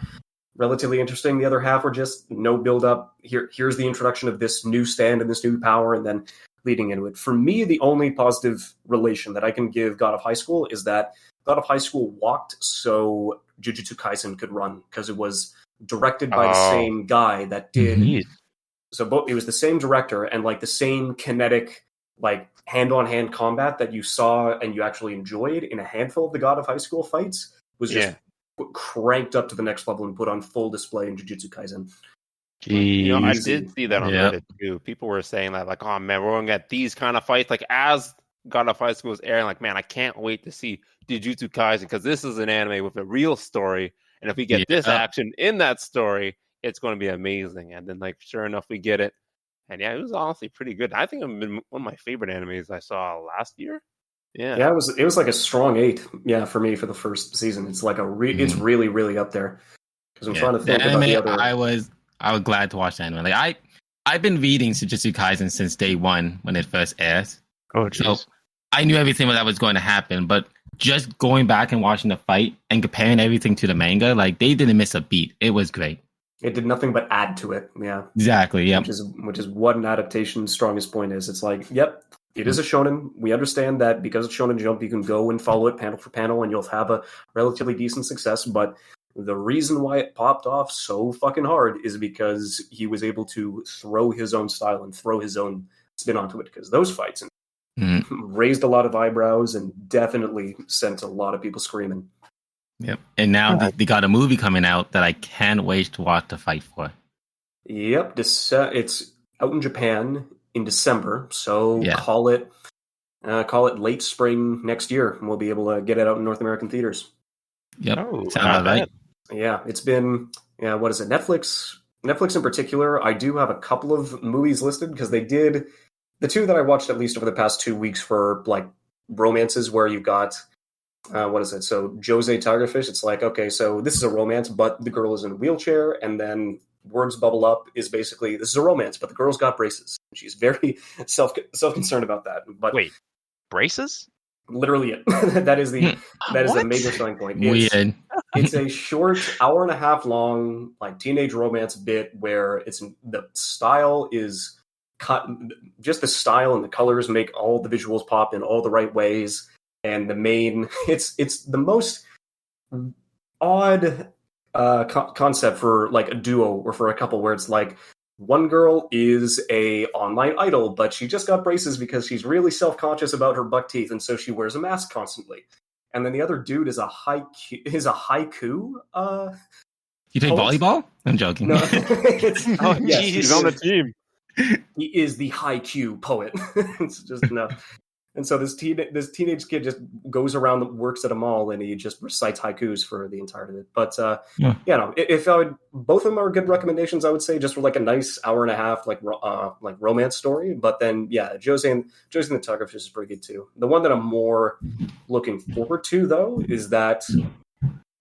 [SPEAKER 1] relatively interesting. The other half were just no build up. Here's the introduction of this new stand and this new power, and then leading into it. For me, the only positive relation that I can give God of High School is that God of High School walked so Jujutsu Kaisen could run, because it was directed by the same guy that did.
[SPEAKER 2] Mm-hmm.
[SPEAKER 1] So it was the same director and like the same kinetic, like hand-on-hand combat that you saw and you actually enjoyed in a handful of the God of High School fights was just cranked up to the next level and put on full display in Jujutsu Kaisen.
[SPEAKER 2] Jeez.
[SPEAKER 4] I did see that on Reddit too. People were saying that, like, "Oh man, we're going to get these kind of fights." Like as God of High School was airing, like, man, I can't wait to see Jujutsu Kaisen because this is an anime with a real story. And if we get this action in that story, it's going to be amazing. And then, like, sure enough, we get it. And yeah, it was honestly pretty good. I think it's been one of my favorite animes I saw last year. Yeah,
[SPEAKER 1] it was like a strong 8. Yeah, for me for the first season, it's like it's really, really up there. Because I'm trying to think about the other.
[SPEAKER 2] I was glad to watch the anime. Like I've been reading Jujutsu Kaisen since day one when it first aired.
[SPEAKER 5] Oh, jeez.
[SPEAKER 2] So I knew everything that was going to happen, but just going back and watching the fight and comparing everything to the manga, like they didn't miss a beat. It was great.
[SPEAKER 1] It did nothing but add to it. Yeah,
[SPEAKER 2] exactly. Yeah,
[SPEAKER 1] which is what an adaptation's strongest point is. It's like, yep, it is a shonen. We understand that because it's Shonen Jump, you can go and follow it panel for panel, and you'll have a relatively decent success. But the reason why it popped off so fucking hard is because he was able to throw his own style and throw his own spin onto it. Because those fights raised a lot of eyebrows and definitely sent a lot of people screaming.
[SPEAKER 2] Yep. And now they got a movie coming out that I can't wait to watch the fight for.
[SPEAKER 1] Yep. It's out in Japan in December. So call it late spring next year, and we'll be able to get it out in North American theaters.
[SPEAKER 2] Yep. Sounds about right.
[SPEAKER 1] Yeah. It's been, what is it? Netflix in particular. I do have a couple of movies listed because they did the two that I watched at least over the past 2 weeks for like romances where you've got, what is it? So Jose Tigerfish, it's like, okay, so this is a romance, but the girl is in a wheelchair, and then Words Bubble Up is basically, this is a romance, but the girl's got braces. She's very self-concerned about that. But
[SPEAKER 5] wait, braces?
[SPEAKER 1] Literally it. that is the major selling point.
[SPEAKER 2] Weird.
[SPEAKER 1] It's a short, hour and a half long, like teenage romance bit where the style is cut, just the style and the colors make all the visuals pop in all the right ways. And the main, it's the most odd concept for like a duo or for a couple, where it's like one girl is a online idol, but she just got braces because she's really self-conscious about her buck teeth, and so she wears a mask constantly. And then the other dude is a haiku.
[SPEAKER 2] You play volleyball? I'm joking.
[SPEAKER 1] No,
[SPEAKER 4] he's on the team.
[SPEAKER 1] He is the haiku poet. It's just no. And so this teenage kid just goes around, works at a mall, and he just recites haikus for the entirety of it. But if I would, both of them are good recommendations, I would say, just for like a nice hour and a half, like romance story. But then, Josie and the Tuggerfish is pretty good too. The one that I'm more looking forward to, though, is that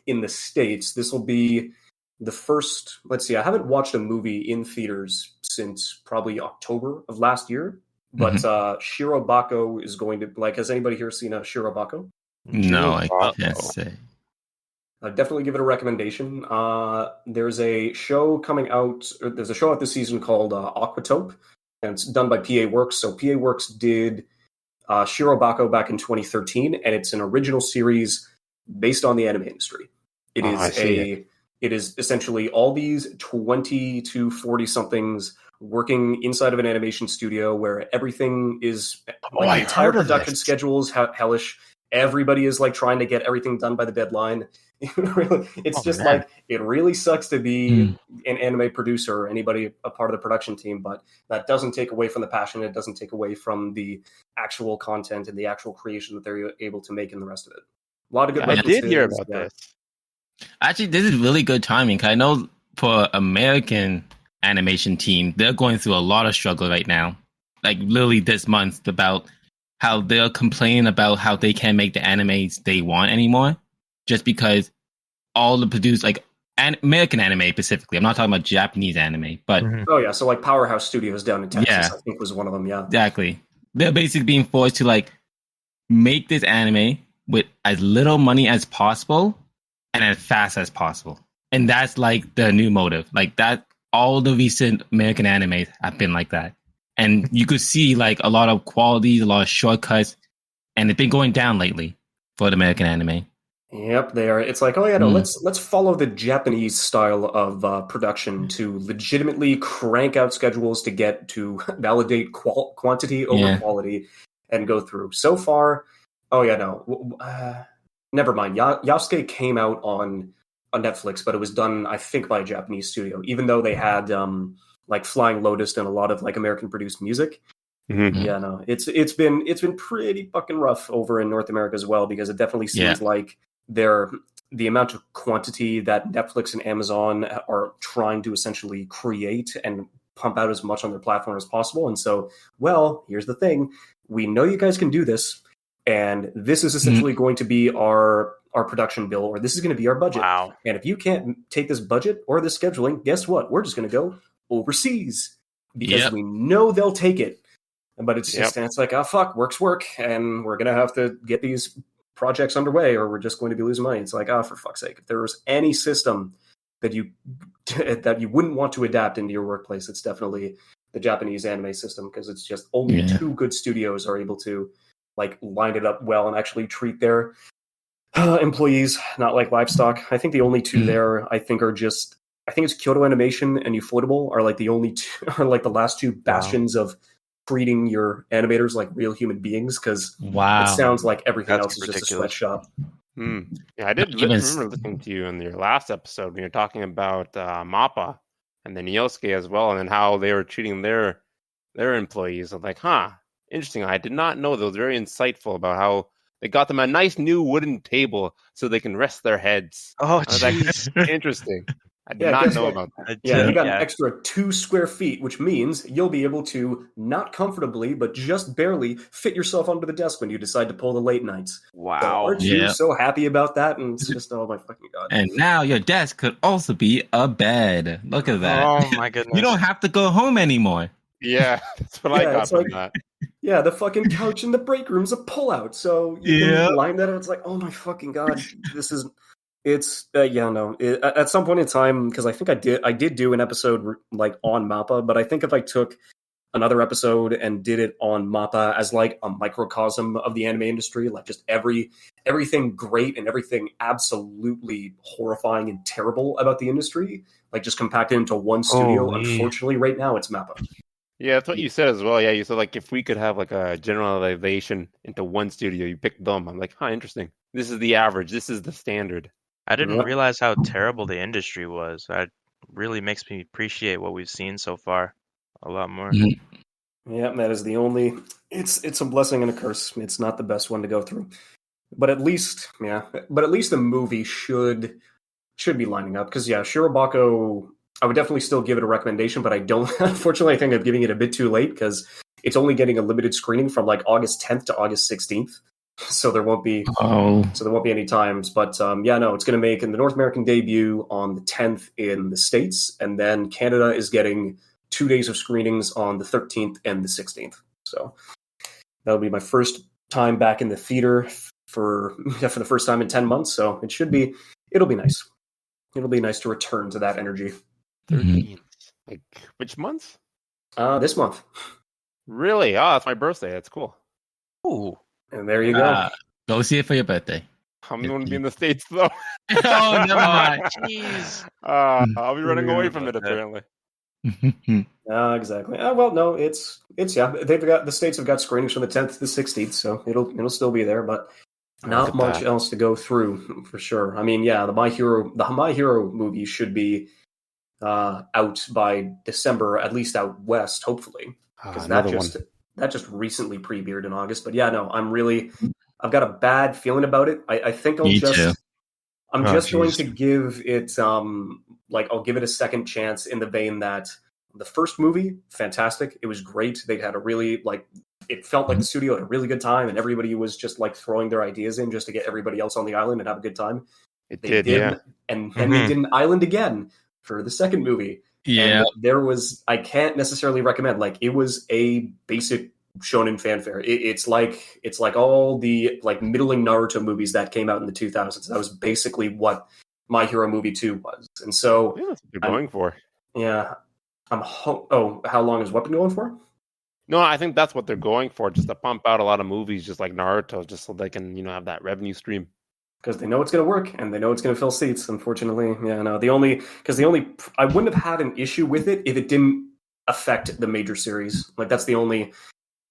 [SPEAKER 1] in the States, this will be the first. Let's see, I haven't watched a movie in theaters since probably October of last year. But Shirobako is going to, like, has anybody here seen a Shirobako?
[SPEAKER 2] No, I can't say.
[SPEAKER 1] Definitely give it a recommendation. There's a show coming out, there's a show out this season called Aquatope, and it's done by PA Works. So PA Works did Shirobako back in 2013, and it's an original series based on the anime industry. It is essentially all these 20 to 40 somethings working inside of an animation studio where everything is the entire production schedule is hellish. Everybody is like trying to get everything done by the deadline. It's like it really sucks to be an anime producer or anybody a part of the production team, but that doesn't take away from the passion. It doesn't take away from the actual content and the actual creation that they're able to make in the rest of it. A lot of good.
[SPEAKER 4] I did hear about this.
[SPEAKER 2] Actually, this is really good timing. 'Cause I know for American animation team, they're going through a lot of struggle right now. Like literally this month, about how they're complaining about how they can't make the animes they want anymore, just because all the produced, like American anime specifically. I'm not talking about Japanese anime, but
[SPEAKER 1] so like Powerhouse Studios down in Texas, I think was one of them. Yeah,
[SPEAKER 2] exactly. They're basically being forced to like make this anime with as little money as possible and as fast as possible, and that's like the new motive. Like that. All the recent American animes have been like that. And you could see like a lot of quality, a lot of shortcuts, and it's been going down lately for the American anime.
[SPEAKER 1] Yep, they are. It's like, let's follow the Japanese style of production to legitimately crank out schedules to get to validate quantity over quality and go through. So far, never mind. Yasuke came out on Netflix, but it was done, I think, by a Japanese studio, even though they had like Flying Lotus and a lot of like American produced music. It's been pretty fucking rough over in North America as well, because it definitely seems like the amount of quantity that Netflix and Amazon are trying to essentially create and pump out as much on their platform as possible. And so, here's the thing. We know you guys can do this, and this is essentially going to be our production bill, or this is going to be our budget.
[SPEAKER 5] Wow.
[SPEAKER 1] And if you can't take this budget or this scheduling, guess what? We're just going to go overseas, because we know they'll take it. But it's just, and it's like, oh, fuck, work's work. And we're going to have to get these projects underway, or we're just going to be losing money. It's like, for fuck's sake, if there was any system that you wouldn't want to adapt into your workplace, it's definitely the Japanese anime system, because it's just only two good studios are able to like line it up well and actually treat their employees not like livestock. I think the only two there, I think it's Kyoto Animation and Ufotable are like the only two, are like the last two bastions of treating your animators like real human beings, because it sounds like everything else is just a sweatshop.
[SPEAKER 4] Yeah, I did remember listening to you in your last episode when you're talking about MAPPA and then Yosuke as well, and then how they were treating their employees. I'm like, interesting. I did not know that. It was very insightful about how they got them a nice new wooden table so they can rest their heads.
[SPEAKER 5] Oh, jeez.
[SPEAKER 4] Like, interesting. I did not know about that.
[SPEAKER 1] Yeah, you got an extra 2 square feet, which means you'll be able to, not comfortably, but just barely fit yourself onto the desk when you decide to pull the late nights.
[SPEAKER 5] Wow.
[SPEAKER 1] So aren't you so happy about that? And it's just, oh my fucking God.
[SPEAKER 2] And now your desk could also be a bed. Look at that.
[SPEAKER 5] Oh my goodness.
[SPEAKER 2] You don't have to go home anymore.
[SPEAKER 4] Yeah, that's what I got from that.
[SPEAKER 1] Yeah, the fucking couch in the break room's a pullout, so you can line that up. It's like, oh my fucking God, this is... It's at some point in time, because I think I did do an episode like on MAPPA, but I think if I took another episode and did it on MAPPA as like a microcosm of the anime industry, like just everything great and everything absolutely horrifying and terrible about the industry, like just compacted into one studio. Unfortunately, right now it's MAPPA.
[SPEAKER 4] Yeah, that's what you said as well. Yeah, you said like if we could have like a generalization into one studio, you pick them. I'm like, interesting. This is the average. This is the standard.
[SPEAKER 5] I didn't realize how terrible the industry was. That really makes me appreciate what we've seen so far a lot more.
[SPEAKER 1] Yeah, that is the only. It's a blessing and a curse. It's not the best one to go through, but at least the movie should be lining up because Shirobako. I would definitely still give it a recommendation, but I don't. Unfortunately, I think I'm giving it a bit too late because it's only getting a limited screening from like August 10th to August 16th. So there won't be any times, but it's going to make in the North American debut on the 10th in the States, and then Canada is getting 2 days of screenings on the 13th and the 16th. So that'll be my first time back in the theater for the first time in 10 months. So it'll be nice. It'll be nice to return to that energy.
[SPEAKER 4] 13th. Like which month?
[SPEAKER 1] This month.
[SPEAKER 4] Really? Oh, it's my birthday. That's cool.
[SPEAKER 5] Ooh.
[SPEAKER 1] And there you go.
[SPEAKER 2] Go see it for your birthday.
[SPEAKER 4] I'm going to be in the States, though.
[SPEAKER 2] Oh, never mind.
[SPEAKER 5] Jeez.
[SPEAKER 4] I'll be running away from it, apparently.
[SPEAKER 1] Exactly. Well, no, it's the States have got screenings from the 10th to the 16th, so it'll still be there, but not much else to go through for sure. I mean, the My Hero movie should be out by December, at least out west, hopefully, because that just recently premiered in August. But I've got a bad feeling about it. I think I'm just going to give it I'll give it a second chance in the vein that the first movie, fantastic. It was great. They had a really it felt like the studio had a really good time, and everybody was just throwing their ideas in just to get everybody else on the island and have a good time. They did. And then they did an island again for the second movie.
[SPEAKER 2] Yeah.
[SPEAKER 1] And I can't necessarily recommend, it was a basic shonen fanfare. It's like all the middling Naruto movies that came out in the 2000s. That was basically what My Hero Movie 2 was. And so
[SPEAKER 4] that's what they're going for.
[SPEAKER 1] Yeah. How long has what been going for?
[SPEAKER 4] No, I think that's what they're going for, just to pump out a lot of movies just like Naruto, just so they can, have that revenue stream.
[SPEAKER 1] Because they know it's going to work and they know it's going to fill seats. Unfortunately, I wouldn't have had an issue with it if it didn't affect the major series. That's the only,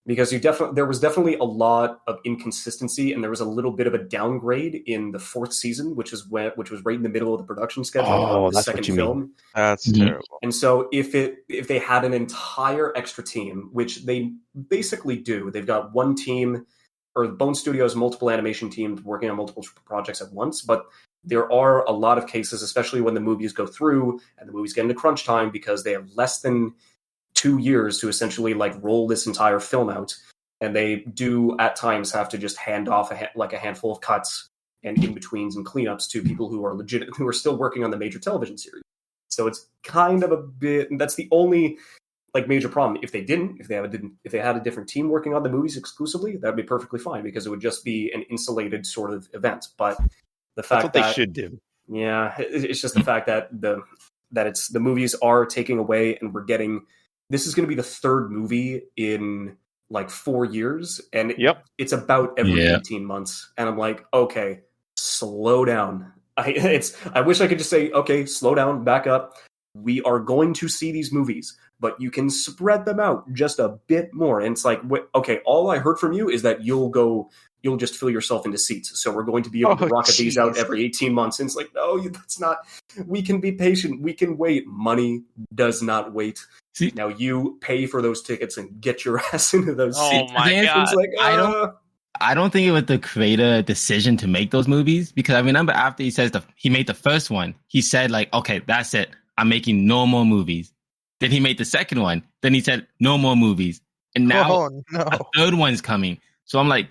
[SPEAKER 1] because there was definitely a lot of inconsistency, and there was a little bit of a downgrade in the fourth season, which was right in the middle of the production schedule of the second film.
[SPEAKER 5] That's terrible.
[SPEAKER 1] And so if they had an entire extra team, which they basically do, they've got one team. Or Bone Studios, multiple animation teams working on multiple projects at once, but there are a lot of cases, especially when the movies go through and the movies get into crunch time, because they have less than 2 years to essentially roll this entire film out, and they do at times have to just hand off a handful of cuts and in-betweens and cleanups to people who are still working on the major television series. So it's kind of a bit. That's the only major problem. If they had a different team working on the movies exclusively, that would be perfectly fine, because it would just be an insulated sort of event. But the fact
[SPEAKER 4] they should do.
[SPEAKER 1] Yeah, it's just the fact that the movies are taking away, and this is going to be the third movie in 4 years, and it's about every 18 months. And I'm like, okay, slow down. I wish I could just say, okay, slow down, back up. We are going to see these movies, but you can spread them out just a bit more. And it's okay, all I heard from you is that you'll just fill yourself into seats. So we're going to be able to rocket these out every 18 months. And it's no, that's not, we can be patient. We can wait. Money does not wait. See, now you pay for those tickets and get your ass into those seats.
[SPEAKER 5] Oh my God.
[SPEAKER 2] I don't think it was the creator decision to make those movies, because I remember after he made the first one, he said okay, that's it. I'm making no more movies. Then he made the second one. Then he said no more movies. And now a third one's coming. So I'm like,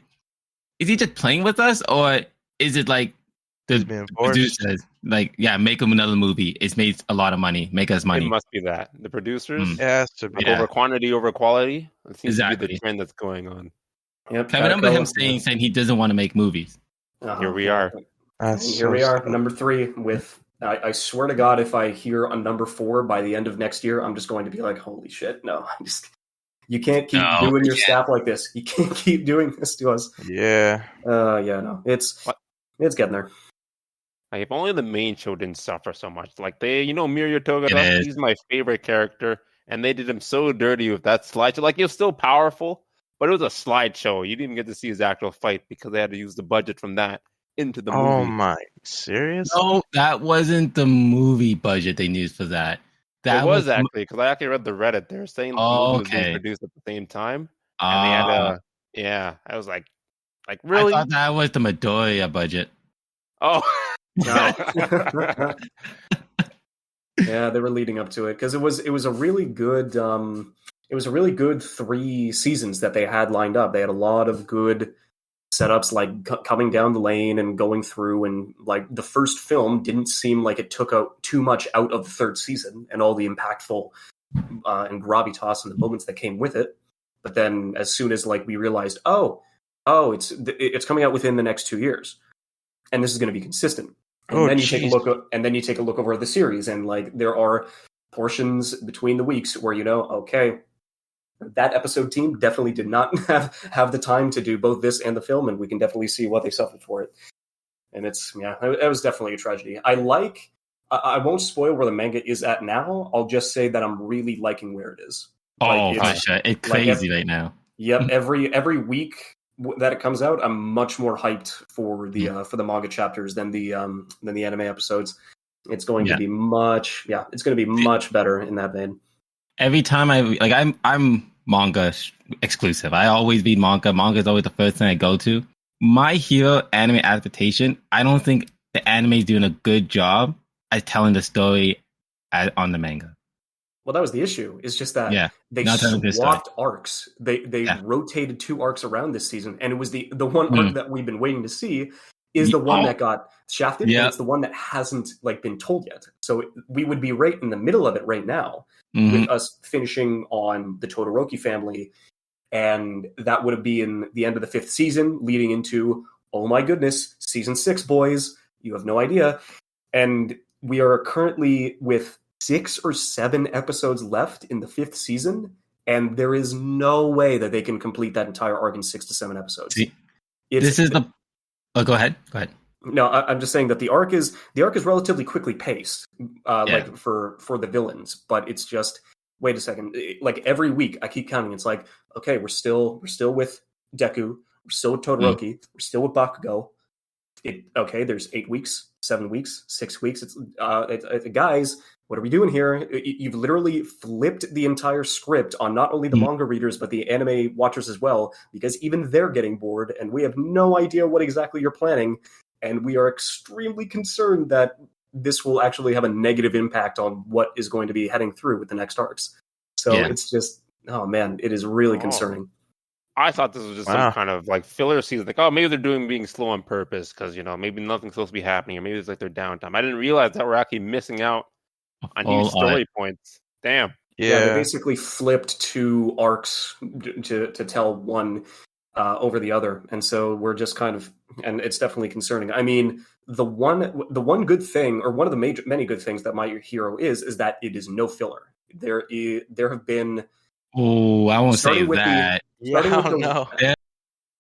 [SPEAKER 2] is he just playing with us, or is it the producers make him another movie? It's made a lot of money. Make us money.
[SPEAKER 4] It must be that the producers.
[SPEAKER 5] Yeah, it should be.
[SPEAKER 4] Over quantity over quality. It seems to be the trend that's going on.
[SPEAKER 1] Yep,
[SPEAKER 2] I remember him saying he doesn't want to make movies.
[SPEAKER 4] Here we are.
[SPEAKER 1] Here we are, number 3 with. I swear to God, if I hear a number 4 by the end of next year, I'm just going to be like, holy shit, no. You can't keep doing your staff like this. You can't keep doing this to us.
[SPEAKER 5] Yeah.
[SPEAKER 1] No. It's getting there.
[SPEAKER 4] If only the main show didn't suffer so much. Mirio Togato, he's my favorite character, and they did him so dirty with that slideshow. It was still powerful, but it was a slideshow. You didn't even get to see his actual fight because they had to use the budget from that into the movie.
[SPEAKER 5] Oh my, serious?
[SPEAKER 2] No, that wasn't the movie budget they used for that.
[SPEAKER 4] That was actually, because I actually read the Reddit. They were saying the movie was being produced at the same time. And they had yeah, I was like really?
[SPEAKER 2] I thought that was the Midoriya budget.
[SPEAKER 4] Oh.
[SPEAKER 1] Yeah, they were leading up to it because it was a really good 3 seasons that they had lined up. They had a lot of good setups, like coming down the lane and going through, and like the first film didn't seem like it took out too much out of the third season and all the impactful and gravitas and the moments that came with it. But then as soon as like we realized, it's coming out within the next 2 years, and this is going to be consistent. And then you take a look over the series, and like there are portions between the weeks where okay, that episode team definitely did not have the time to do both this and the film, and we can definitely see what they suffered for it. And it was definitely a tragedy. I won't spoil where the manga is at now. I'll just say that I'm really liking where it is.
[SPEAKER 2] Gosh, it's crazy right now.
[SPEAKER 1] Yep, every week that it comes out, I'm much more hyped for the manga chapters than the anime episodes. It's going to be much better in that vein.
[SPEAKER 2] Every time I'm manga exclusive. I always read manga. Manga is always the first thing I go to. My Hero anime adaptation, I don't think the anime is doing a good job at telling the story on the manga.
[SPEAKER 1] Well, that was the issue. It's just that they swapped arcs. They rotated 2 arcs around this season, and it was the one arc that we've been waiting to see is the one that got shafted. And it's the one that hasn't been told yet. So we would be right in the middle of it right now, with us finishing on the Todoroki family, and that would have been the end of the 5th season, leading into, oh my goodness, season 6, boys. You have no idea. And we are currently with 6 or 7 episodes left in the 5th season, and there is no way that they can complete that entire arc in 6 to 7 episodes.
[SPEAKER 2] Go ahead.
[SPEAKER 1] No, I'm just saying that the arc is relatively quickly paced, like for the villains. But it's just, wait a second, like every week I keep counting. It's like, okay, we're still with Deku, we're still with Todoroki, we're still with Bakugo. There's 8 weeks, 7 weeks, 6 weeks. It's guys, what are we doing here? You've literally flipped the entire script on not only the manga readers, but the anime watchers as well, because even they're getting bored, and we have no idea what exactly you're planning, and we are extremely concerned that this will actually have a negative impact on what is going to be heading through with the next arcs. So it's just, oh man, it is really concerning.
[SPEAKER 4] I thought this was just some kind of filler season. Maybe they're being slow on purpose because, maybe nothing's supposed to be happening, or maybe it's their downtime. I didn't realize that we're actually missing out on huge story points. Damn.
[SPEAKER 1] Yeah, they basically flipped 2 arcs to tell one over the other, and so we're just kind of, and it's definitely concerning. I mean, the one good thing, or one of the many good things that My Hero is that it is no filler. There have been.
[SPEAKER 2] Oh, I won't say that.
[SPEAKER 5] I don't know.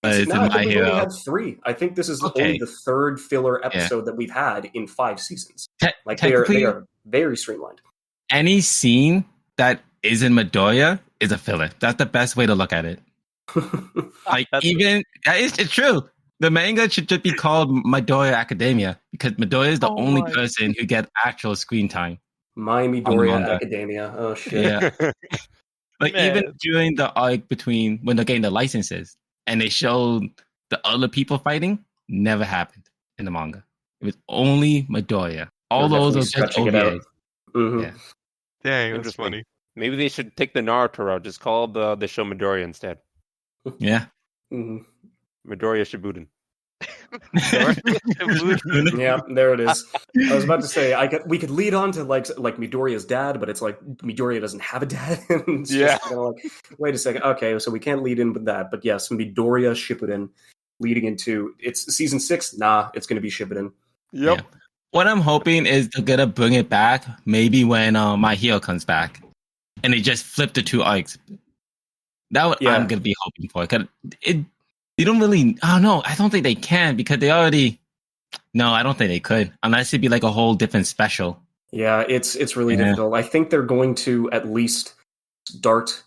[SPEAKER 1] I think we only had 3. I think this is only the 3rd filler episode that we've had in 5 seasons. They are very streamlined.
[SPEAKER 2] Any scene that is in Midoriya is a filler. That's the best way to look at it. It's true. The manga should just be called Midoriya Academia, because Midoriya is the only person who gets actual screen time.
[SPEAKER 1] My Midoriya Academia. Oh shit.
[SPEAKER 2] Yeah. Even during the arc between when they're getting the licenses and they showed the other people fighting, never happened in the manga. It was only Midoriya. All those are just OVAs.
[SPEAKER 1] Mm-hmm.
[SPEAKER 2] Yeah.
[SPEAKER 5] Dang, that's funny.
[SPEAKER 4] Maybe they should take the Naruto route. Just call the show Midoriya instead.
[SPEAKER 2] Yeah.
[SPEAKER 1] Mm-hmm.
[SPEAKER 4] Midoriya Shippuden.
[SPEAKER 1] Yeah, there it is. I was about to say we could lead on to like Midoriya's dad, but it's like Midoriya doesn't have a dad. Just wait a second. Okay, so we can't lead in with that. But yes, Midoriya Shippuden leading into it's season 6. Nah, it's going to be Shippuden.
[SPEAKER 4] Yep.
[SPEAKER 2] Yeah. What I'm hoping is they're gonna bring it back. Maybe when My Hero comes back, and they just flip the 2 arcs. I'm gonna be hoping for. Cause they don't really. Oh no, I don't think they can, because they already. No, I don't think they could, unless it'd be like a whole different special.
[SPEAKER 1] Yeah, it's really difficult. I think they're going to at least start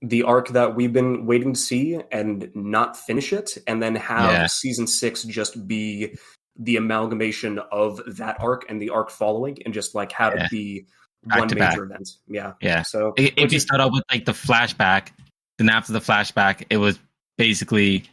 [SPEAKER 1] the arc that we've been waiting to see and not finish it, and then have season 6 just be the amalgamation of that arc and the arc following, and just have it be one major event. Yeah. So
[SPEAKER 2] if you start out with like the flashback, then after the flashback, it was basically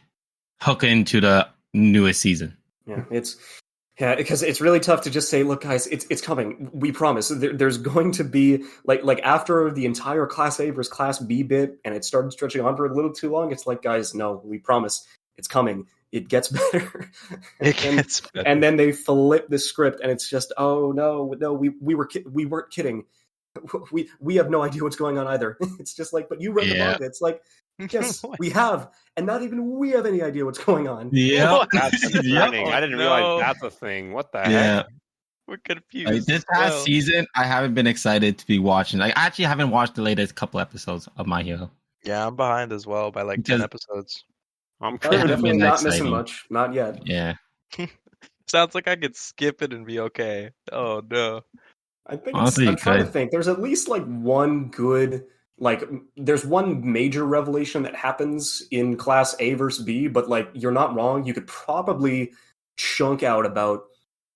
[SPEAKER 2] hook into the newest season.
[SPEAKER 1] Yeah, because it's really tough to just say, look, guys, it's coming. We promise. There's going to be like after the entire Class A versus Class B bit, and it started stretching on for a little too long. It's like, guys, no, we promise, it's coming. It gets better. And then they flip the script, and it's just, oh no, we weren't kidding. We have no idea what's going on either. It's just like, but you read the manga. It's like, yes, we have, and not even we have any idea what's going on.
[SPEAKER 4] Yeah, that's concerning. I didn't realize that's a thing. What the heck?
[SPEAKER 5] We're confused.
[SPEAKER 2] This past season, I haven't been excited to be watching. I actually haven't watched the latest couple episodes of My Hero.
[SPEAKER 5] Yeah, I'm behind as well by like 10 episodes.
[SPEAKER 1] I'm definitely not missing much. Not yet.
[SPEAKER 2] Yeah.
[SPEAKER 5] Sounds like I could skip it and be okay. Oh no.
[SPEAKER 1] I think I'm trying to think. There's at least like one good, like there's one major revelation that happens in Class A versus B, but like you're not wrong. You could probably chunk out about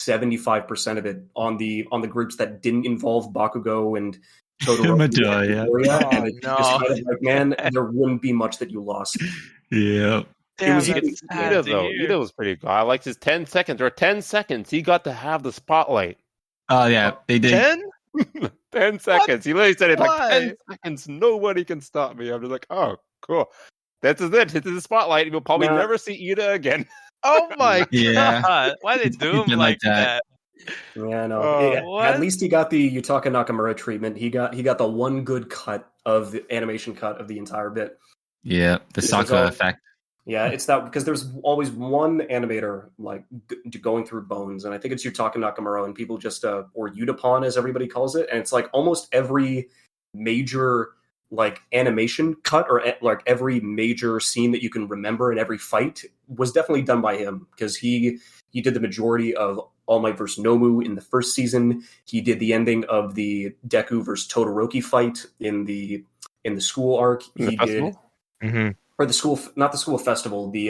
[SPEAKER 1] 75% of it on the groups that didn't involve Bakugo and
[SPEAKER 2] Midoriya.
[SPEAKER 1] And it's just kind of like, man, there wouldn't be much that you lost.
[SPEAKER 2] Yeah.
[SPEAKER 4] Damn, it was Ida though. Ida was pretty good. I liked his 10 seconds. Or 10 seconds, he got to have the spotlight.
[SPEAKER 2] Oh yeah, they did.
[SPEAKER 5] 10?
[SPEAKER 4] 10 seconds. He literally said it like 10 seconds. Nobody can stop me. I'm just like, oh, cool. This is it. This is the spotlight. You'll probably never see Ida again.
[SPEAKER 5] Oh my god! Why they do him like that?
[SPEAKER 1] Yeah, no. At least he got the Yutaka Nakamura treatment. He got the one good cut of the animation cut of the entire bit.
[SPEAKER 2] Yeah, the Sakura effect.
[SPEAKER 1] Yeah, it's that because there's always one animator like going through bones, and I think it's Yutaka Nakamura, and people just or Yutapon as everybody calls it, and it's like almost every major like animation cut or like every major scene that you can remember in every fight was definitely done by him because he did the majority of All Might vs. Nomu in the first season. He did the ending of the Deku versus Todoroki fight in the school arc. He did.
[SPEAKER 5] Mm-hmm.
[SPEAKER 1] Or the school, not the school festival, the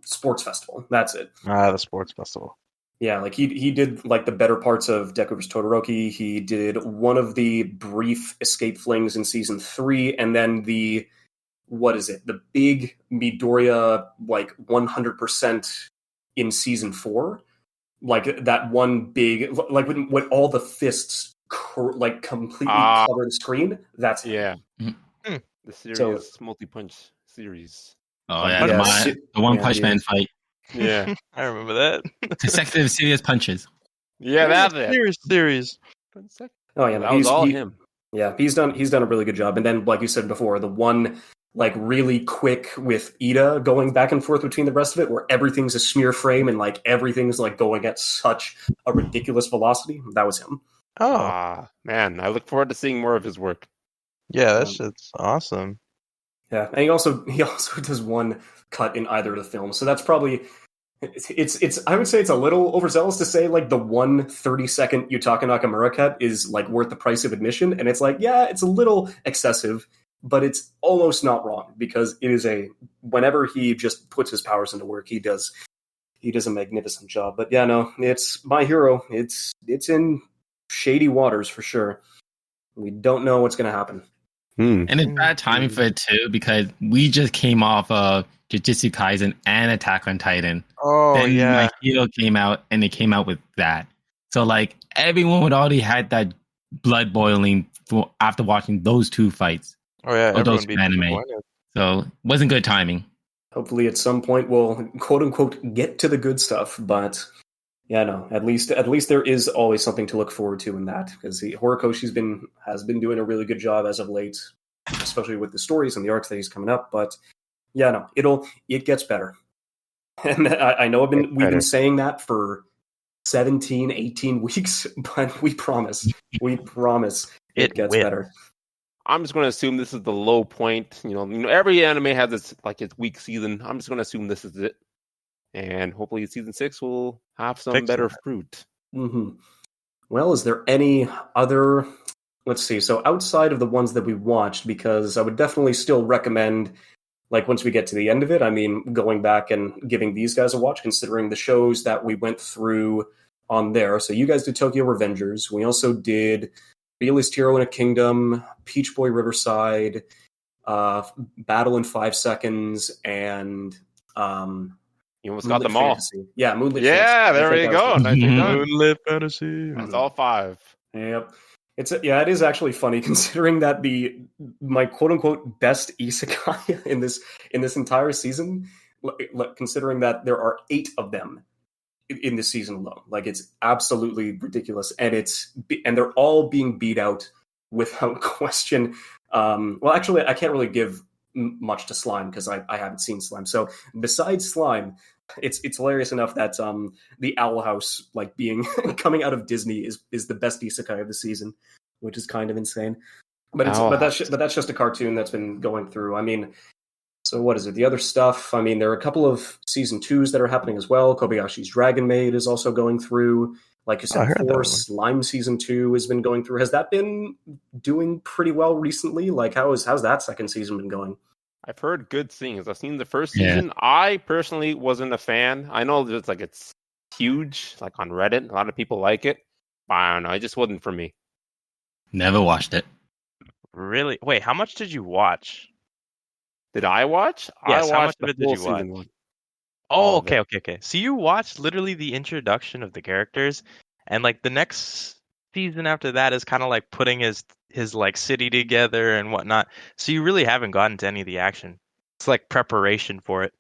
[SPEAKER 1] sports festival. That's it.
[SPEAKER 5] The sports festival.
[SPEAKER 1] Yeah, like he did like the better parts of Deku vs. Todoroki. He did one of the brief escape flings in season 3, and then the big Midoriya like 100% in season 4. Like that one big, like when all the fists like completely cover the screen. That's
[SPEAKER 4] yeah.
[SPEAKER 1] Mm-hmm.
[SPEAKER 4] The serious multi-punch series.
[SPEAKER 2] Oh yeah, the One Punch Man fight.
[SPEAKER 4] Yeah,
[SPEAKER 5] I remember that.
[SPEAKER 2] Consecutive serious punches.
[SPEAKER 4] Yeah, that's it.
[SPEAKER 5] Series.
[SPEAKER 1] Oh yeah,
[SPEAKER 4] that was all him.
[SPEAKER 1] Yeah, he's done a really good job. And then, like you said before, the one like really quick with Ida going back and forth between the rest of it, where everything's a smear frame and like everything's like going at such a ridiculous velocity. That was him.
[SPEAKER 5] Oh
[SPEAKER 4] man, I look forward to seeing more of his work.
[SPEAKER 5] Yeah, that shit's awesome.
[SPEAKER 1] Yeah, and he also does one cut in either of the films, so that's probably it's. I would say it's a little overzealous to say like the 1 30-second Yutaka Nakamura cut is like worth the price of admission, and it's like it's a little excessive, but it's almost not wrong because it is whenever he just puts his powers into work, he does a magnificent job. But yeah, no, it's My Hero. It's in shady waters for sure. We don't know what's going to happen.
[SPEAKER 2] And it's bad timing for it too because we just came off of Jujutsu Kaisen and Attack on Titan.
[SPEAKER 5] Oh,
[SPEAKER 2] then
[SPEAKER 5] yeah.
[SPEAKER 2] My Hero came out and they came out with that. So like everyone would already had that blood boiling after watching those two fights.
[SPEAKER 5] Oh yeah,
[SPEAKER 2] those anime. So it wasn't good timing.
[SPEAKER 1] Hopefully at some point we'll quote unquote get to the good stuff, but yeah, no. At least there is always something to look forward to in that because Horikoshi's has been doing a really good job as of late, especially with the stories and the arcs that he's coming up. But yeah, no, it gets better, and I know we've been saying that for 17, 18 weeks, but we promise it gets better.
[SPEAKER 4] I'm just going to assume this is the low point. You know, every anime has its weak season. I'm just going to assume this is it. And hopefully season 6 will have some better fruit.
[SPEAKER 1] Mm-hmm. Well, is there any other... Let's see. So outside of the ones that we watched, because I would definitely still recommend, like once we get to the end of it, I mean, going back and giving these guys a watch, considering the shows that we went through on there. So you guys did Tokyo Revengers. We also did Realist Hero in a Kingdom, Peach Boy Riverside, Battle in 5 Seconds, and
[SPEAKER 4] you almost got them all.
[SPEAKER 1] Fantasy. Yeah, Moonlit.
[SPEAKER 4] Yeah,
[SPEAKER 1] Fantasy.
[SPEAKER 4] there you go.
[SPEAKER 5] Moonlit Fantasy.
[SPEAKER 4] That's all 5.
[SPEAKER 1] Yep. It is actually funny considering that my quote unquote best isekai in this entire season, considering that there are 8 of them in this season alone. Like, it's absolutely ridiculous, and they're all being beat out without question. Well, actually, I can't really give much to Slime because I haven't seen Slime. So besides Slime, it's hilarious enough that the Owl House, like, being coming out of Disney is the best isekai of the season, which is kind of insane. But that's just a cartoon that's been going through. I mean, so what is it? The other stuff. I mean, there are a couple of season 2s that are happening as well. Kobayashi's Dragon Maid is also going through. Like you said, Slime season 2 has been going through. Has that been doing pretty well recently? Like, how's that second season been going?
[SPEAKER 4] I've heard good things. I've seen the first season. I personally wasn't a fan. I know that it's huge, like on Reddit. A lot of people like it. But I don't know. It just wasn't for me.
[SPEAKER 2] Never watched it.
[SPEAKER 5] Really? Wait, how much did you watch?
[SPEAKER 4] Did I watch?
[SPEAKER 5] Yes,
[SPEAKER 4] I
[SPEAKER 5] how
[SPEAKER 4] watched
[SPEAKER 5] much of it
[SPEAKER 4] the
[SPEAKER 5] did
[SPEAKER 4] full
[SPEAKER 5] you watch?
[SPEAKER 4] season 1.
[SPEAKER 5] Oh, okay. So you watched literally the introduction of the characters, and like the next season after that is kind of like putting his like city together and whatnot. So you really haven't gotten to any of the action. It's like preparation for it.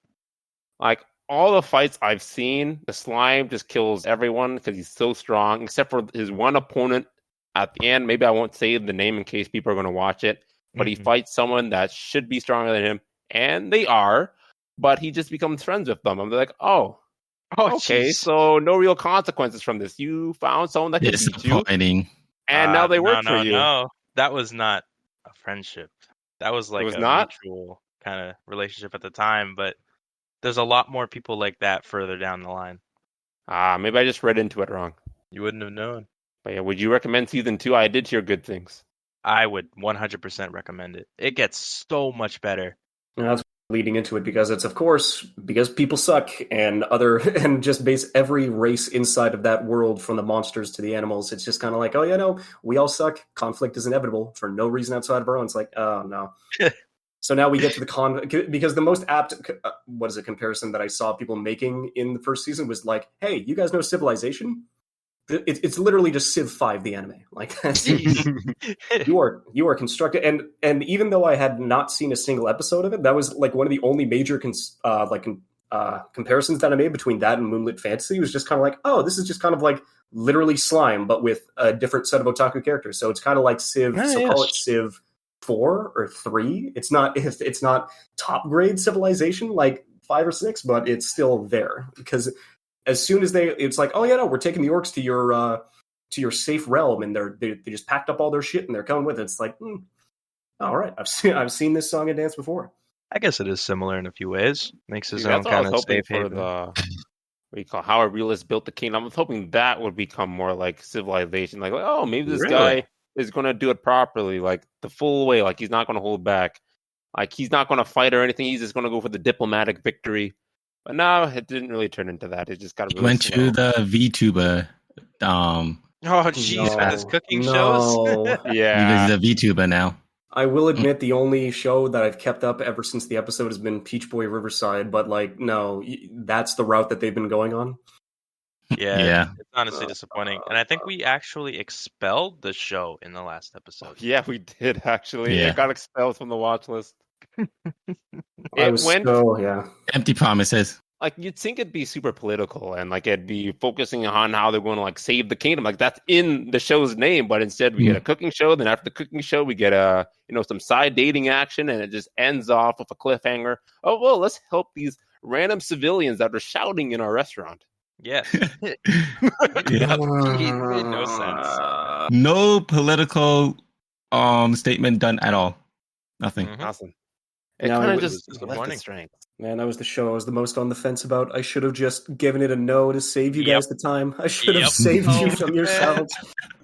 [SPEAKER 4] Like, all the fights I've seen, the Slime just kills everyone because he's so strong, except for his one opponent at the end. Maybe I won't say the name in case people are going to watch it, but he fights someone that should be stronger than him, and they are, but he just becomes friends with them. I'm like, oh, okay,
[SPEAKER 5] geez.
[SPEAKER 4] So no real consequences from this. You found someone that can beat you, and now they work for you.
[SPEAKER 5] No, that was not a friendship. That was like a mutual kind of relationship at the time, but there's a lot more people like that further down the line.
[SPEAKER 4] Maybe I just read into it wrong.
[SPEAKER 5] You wouldn't have known.
[SPEAKER 4] But yeah, would you recommend season 2? I did hear good things.
[SPEAKER 5] I would 100% recommend it. It gets so much better.
[SPEAKER 1] And that's leading into it because it's, of course, because people suck and just base every race inside of that world, from the monsters to the animals. It's just kind of like, oh yeah, no, we all suck. Conflict is inevitable for no reason outside of our own. It's like, oh no. So now we get to the because the most apt comparison that I saw people making in the first season was like, hey, you guys know Civilization? It's literally just Civ 5, the anime. Like, you are constructed, and even though I had not seen a single episode of it, that was like one of the only major comparisons that I made between that and Moonlit Fantasy. It was just kind of like, oh, this is just kind of like literally Slime, but with a different set of otaku characters. So it's kind of like Civ. Call it Civ 4 or 3. It's not top grade Civilization like 5 or 6, but it's still there because as soon as it's like, oh yeah, no, we're taking the orcs to your safe realm, and they just packed up all their shit and they're coming with it. It's like, all right, I've seen this song and dance before.
[SPEAKER 5] I guess it is similar in a few ways. Makes his own kind of safe haven.
[SPEAKER 4] What you call how a realist built the kingdom. I was hoping that would become more like Civilization. Like oh, maybe this guy is going to do it properly, like the full way. Like he's not going to hold back. Like he's not going to fight or anything. He's just going to go for the diplomatic victory. But no, it didn't really turn into that. It just got really
[SPEAKER 2] went to the VTuber.
[SPEAKER 5] Oh, jeez, this cooking shows.
[SPEAKER 4] Yeah,
[SPEAKER 2] he's a VTuber now.
[SPEAKER 1] I will admit the only show that I've kept up ever since the episode has been Peach Boy Riverside, but like, no, that's the route that they've been going on.
[SPEAKER 5] Yeah. It's honestly disappointing. And I think we actually expelled the show in the last episode.
[SPEAKER 4] Yeah, we did actually.
[SPEAKER 2] Yeah.
[SPEAKER 4] It got expelled from the watch list.
[SPEAKER 2] Empty promises.
[SPEAKER 4] Like you'd think it'd be super political and like it'd be focusing on how they're going to like save the kingdom. Like that's in the show's name, but instead we get a cooking show. Then after the cooking show, we get some side dating action, and it just ends off with a cliffhanger. Oh well, let's help these random civilians that are shouting in our restaurant.
[SPEAKER 5] Yeah, it made no sense.
[SPEAKER 2] No political statement done at all. Nothing.
[SPEAKER 4] Mm-hmm. Awesome. It kind of just left the strength.
[SPEAKER 1] Man, that was the show I was the most on the fence about. I should have just given it a no to save you guys the time. I should have saved you from yourselves.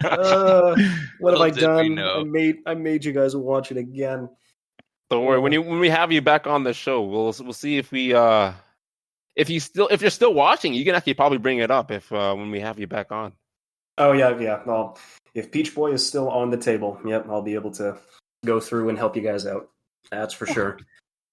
[SPEAKER 1] What have I done? I made you guys watch it again.
[SPEAKER 4] Don't worry. When we have you back on the show, we'll see if we if you're still watching, you can actually probably bring it up if when we have you back on.
[SPEAKER 1] Oh yeah. Well, if Peach Boy is still on the table, yep, I'll be able to go through and help you guys out. That's for sure.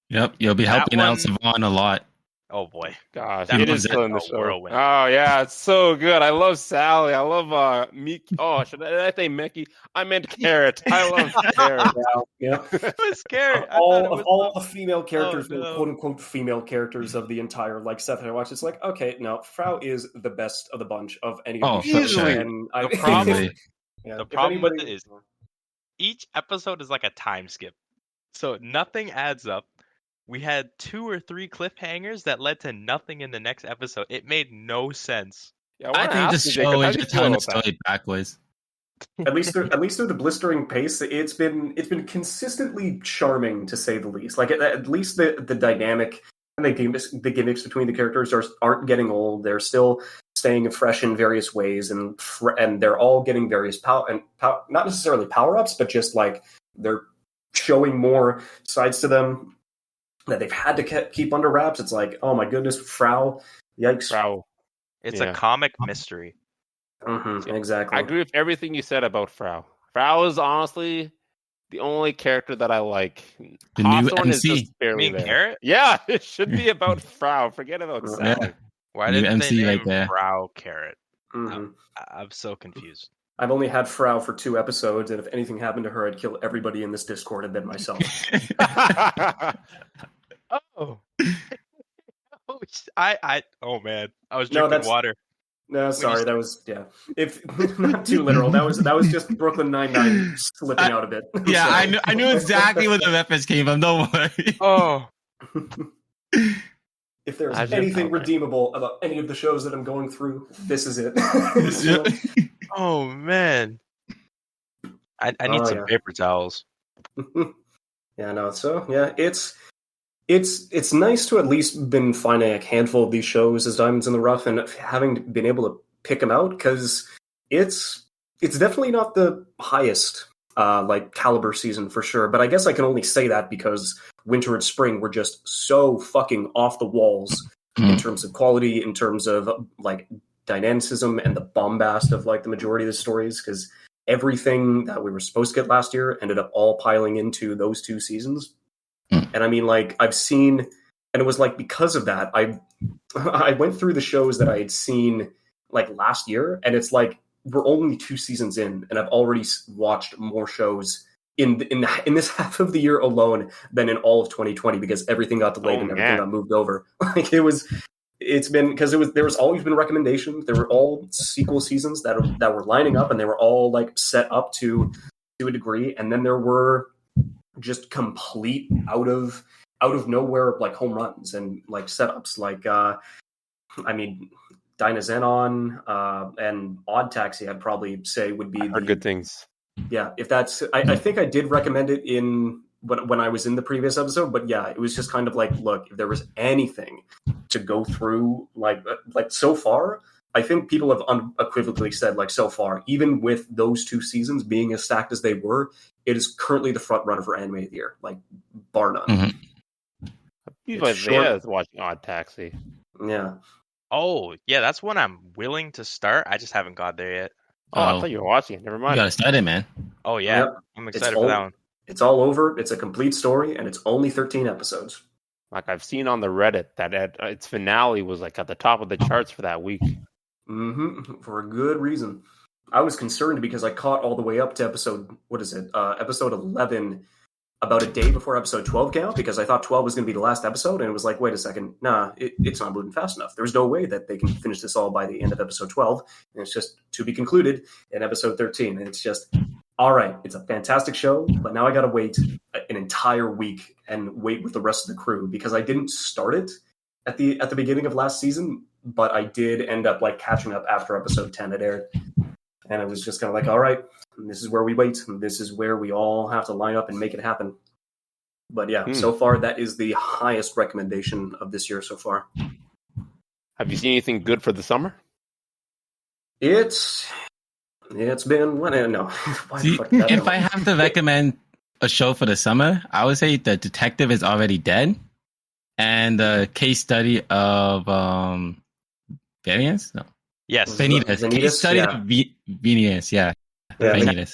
[SPEAKER 2] Yep, you'll be helping out Savon a lot.
[SPEAKER 5] Oh boy,
[SPEAKER 4] gosh, it is still in the show. Whirlwind. Oh yeah, it's so good. I love Sally. I love Miki. Oh, should I say Mickey? I meant Carrot. I love Carrot.
[SPEAKER 1] Yeah,
[SPEAKER 5] it was Carrot.
[SPEAKER 1] All the female characters, the quote unquote female characters of the entire set that I watched. It's like, okay, no, Frau is the best of the bunch of any of these shows.
[SPEAKER 5] Sure. And the problem with it is each episode is like a time skip, so nothing adds up. We had 2 or 3 cliffhangers that led to nothing in the next episode. It made no sense.
[SPEAKER 2] Yeah, I think the show is just telling the story backwards.
[SPEAKER 1] At least through the blistering pace, it's been consistently charming, to say the least. Like at least the dynamic and the gimmicks between the characters aren't getting old. They're still staying fresh in various ways, and they're all getting various power, not necessarily power ups, but just like they're showing more sides to them that they've had to keep under wraps. It's like, oh my goodness, Frau, yikes.
[SPEAKER 4] Frau.
[SPEAKER 5] It's a comic mystery.
[SPEAKER 1] Mm-hmm, exactly.
[SPEAKER 4] I agree with everything you said about Frau. Frau is honestly the only character that I like.
[SPEAKER 2] The new MC.
[SPEAKER 4] Is just barely there.
[SPEAKER 5] Carrot?
[SPEAKER 4] Yeah, it should be about Frau. Forget about Sally.
[SPEAKER 2] Yeah.
[SPEAKER 5] Why didn't they name Frau Carrot?
[SPEAKER 1] Mm-hmm.
[SPEAKER 5] I'm so confused.
[SPEAKER 1] I've only had Frau for 2 episodes, and if anything happened to her, I'd kill everybody in this Discord and then myself.
[SPEAKER 5] Oh, oh man, I was drinking water.
[SPEAKER 1] No, sorry, that was If not too literal, that was just Brooklyn Nine-Nine slipping out a bit.
[SPEAKER 2] Yeah, so. I knew exactly where the reference came from. Don't worry.
[SPEAKER 5] Oh,
[SPEAKER 1] if there's anything redeemable about any of the shows that I'm going through, this is it.
[SPEAKER 5] Oh man, I need some paper towels.
[SPEAKER 1] Yeah, no. So yeah, it's nice to at least been finding a handful of these shows as diamonds in the rough and having been able to pick them out, because it's definitely not the highest caliber season for sure. But I guess I can only say that because winter and spring were just so fucking off the walls in terms of quality, in terms of like dynamicism and the bombast of like the majority of the stories, because everything that we were supposed to get last year ended up all piling into those 2 seasons. And I mean, like, I've seen, and it was like because of that, I went through the shows that I had seen like last year, and it's like we're only 2 seasons in, and I've already watched more shows in this half of the year alone than in all of 2020, because everything got delayed and everything got moved over. Like there was always been recommendations. There were all sequel seasons that were lining up, and they were all like set up to a degree, and then there were just complete out of nowhere like home runs and like setups, like I mean Dynazenon and Odd Taxi I'd probably say would be
[SPEAKER 4] the good things.
[SPEAKER 1] Yeah, if that's I think I did recommend it in when I was in the previous episode, but yeah, it was just kind of like, look, if there was anything to go through like so far, I think people have unequivocally said, like, so far, even with those 2 seasons being as stacked as they were, it is currently the front runner for anime of the year, like bar none.
[SPEAKER 2] Mm-hmm.
[SPEAKER 4] Is watching Odd Taxi.
[SPEAKER 1] Yeah.
[SPEAKER 5] Oh, yeah, that's one I'm willing to start. I just haven't got there yet.
[SPEAKER 4] Oh, I thought you were watching it. Never mind.
[SPEAKER 2] You gotta start it, man.
[SPEAKER 5] Oh yeah, yep. I'm excited for that one.
[SPEAKER 1] It's all over. It's a complete story, and it's only 13 episodes.
[SPEAKER 4] Like I've seen on the Reddit that its finale was like at the top of the charts for that week.
[SPEAKER 1] Mm-hmm. For a good reason. I was concerned because I caught all the way up to episode 11 about a day before episode 12 came out, because I thought 12 was going to be the last episode, and it was like, wait a second, nah, it's not moving fast enough. There's no way that they can finish this all by the end of episode 12, and it's just to be concluded in episode 13, and it's just, all right, it's a fantastic show, but now I got to wait an entire week and wait with the rest of the crew, because I didn't start it at the beginning of last season, but I did end up like catching up after episode 10 had aired. And it was just kind of like, all right, this is where we wait. This is where we all have to line up and make it happen. But yeah, so far, that is the highest recommendation of this year so far.
[SPEAKER 4] Have you seen anything good for the summer?
[SPEAKER 1] It's been, no.
[SPEAKER 2] If I have to recommend a show for the summer, I would say The Detective Is Already Dead, and the case study of Variance? No.
[SPEAKER 5] Yes.
[SPEAKER 2] Vanitas. Case study of Vanitas, yeah. Yeah,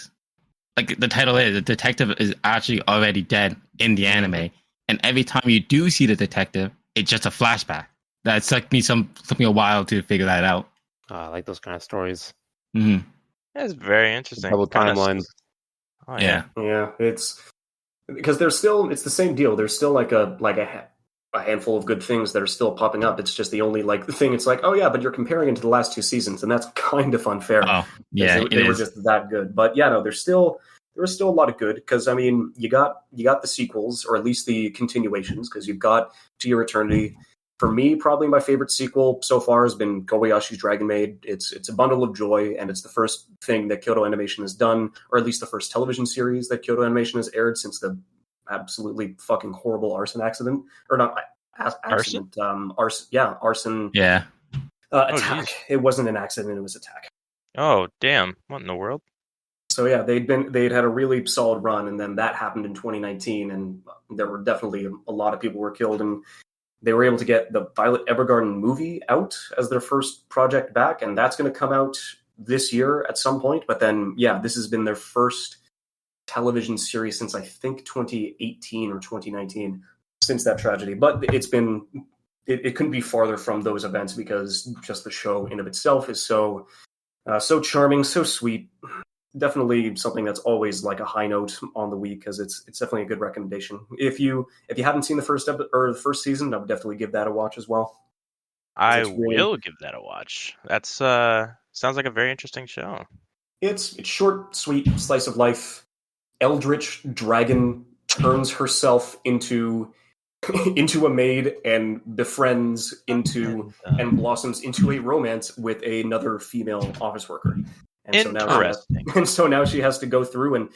[SPEAKER 2] like the title is, the detective is actually already dead in the anime, and every time you do see the detective, it's just a flashback. That took me a while to figure that out.
[SPEAKER 4] I like those kind of stories.
[SPEAKER 2] Mm-hmm.
[SPEAKER 5] That's very interesting.
[SPEAKER 4] Double timelines.
[SPEAKER 5] Oh yeah,
[SPEAKER 1] It's because it's the same deal. There's still like a handful of good things that are still popping up. It's just the only thing. It's like, oh yeah, but you're comparing it to the last 2 seasons, and that's kind of unfair.
[SPEAKER 2] Oh yeah,
[SPEAKER 1] they were just that good. But yeah, no, there was still a lot of good because I mean, you got the sequels or at least the continuations because you've got To Your Eternity. For me, probably my favorite sequel so far has been Kobayashi's Dragon Maid. It's a bundle of joy, and it's the first thing that Kyoto Animation has done, or at least the first television series that Kyoto Animation has aired since the absolutely fucking horrible arson accident, or not accident, arson.
[SPEAKER 2] Yeah,
[SPEAKER 1] attack. It wasn't an accident; it was attack.
[SPEAKER 5] Oh damn! What in the world?
[SPEAKER 1] So yeah, they'd had a really solid run, and then that happened in 2019, and there were definitely a lot of people were killed, and they were able to get the Violet Evergarden movie out as their first project back, and that's going to come out this year at some point. But then, yeah, this has been their first television series since I think 2018 or 2019, since that tragedy. But it couldn't be farther from those events because just the show in of itself is so charming, so sweet. Definitely something that's always like a high note on the week because it's definitely a good recommendation. If you haven't seen the first season, I would definitely give that a watch as well.
[SPEAKER 5] I will give that a watch. That's sounds like a very interesting show.
[SPEAKER 1] It's short, sweet, slice of life. Eldritch dragon turns herself into a maid and befriends and blossoms into a romance with another female office worker. And so now she has to go through and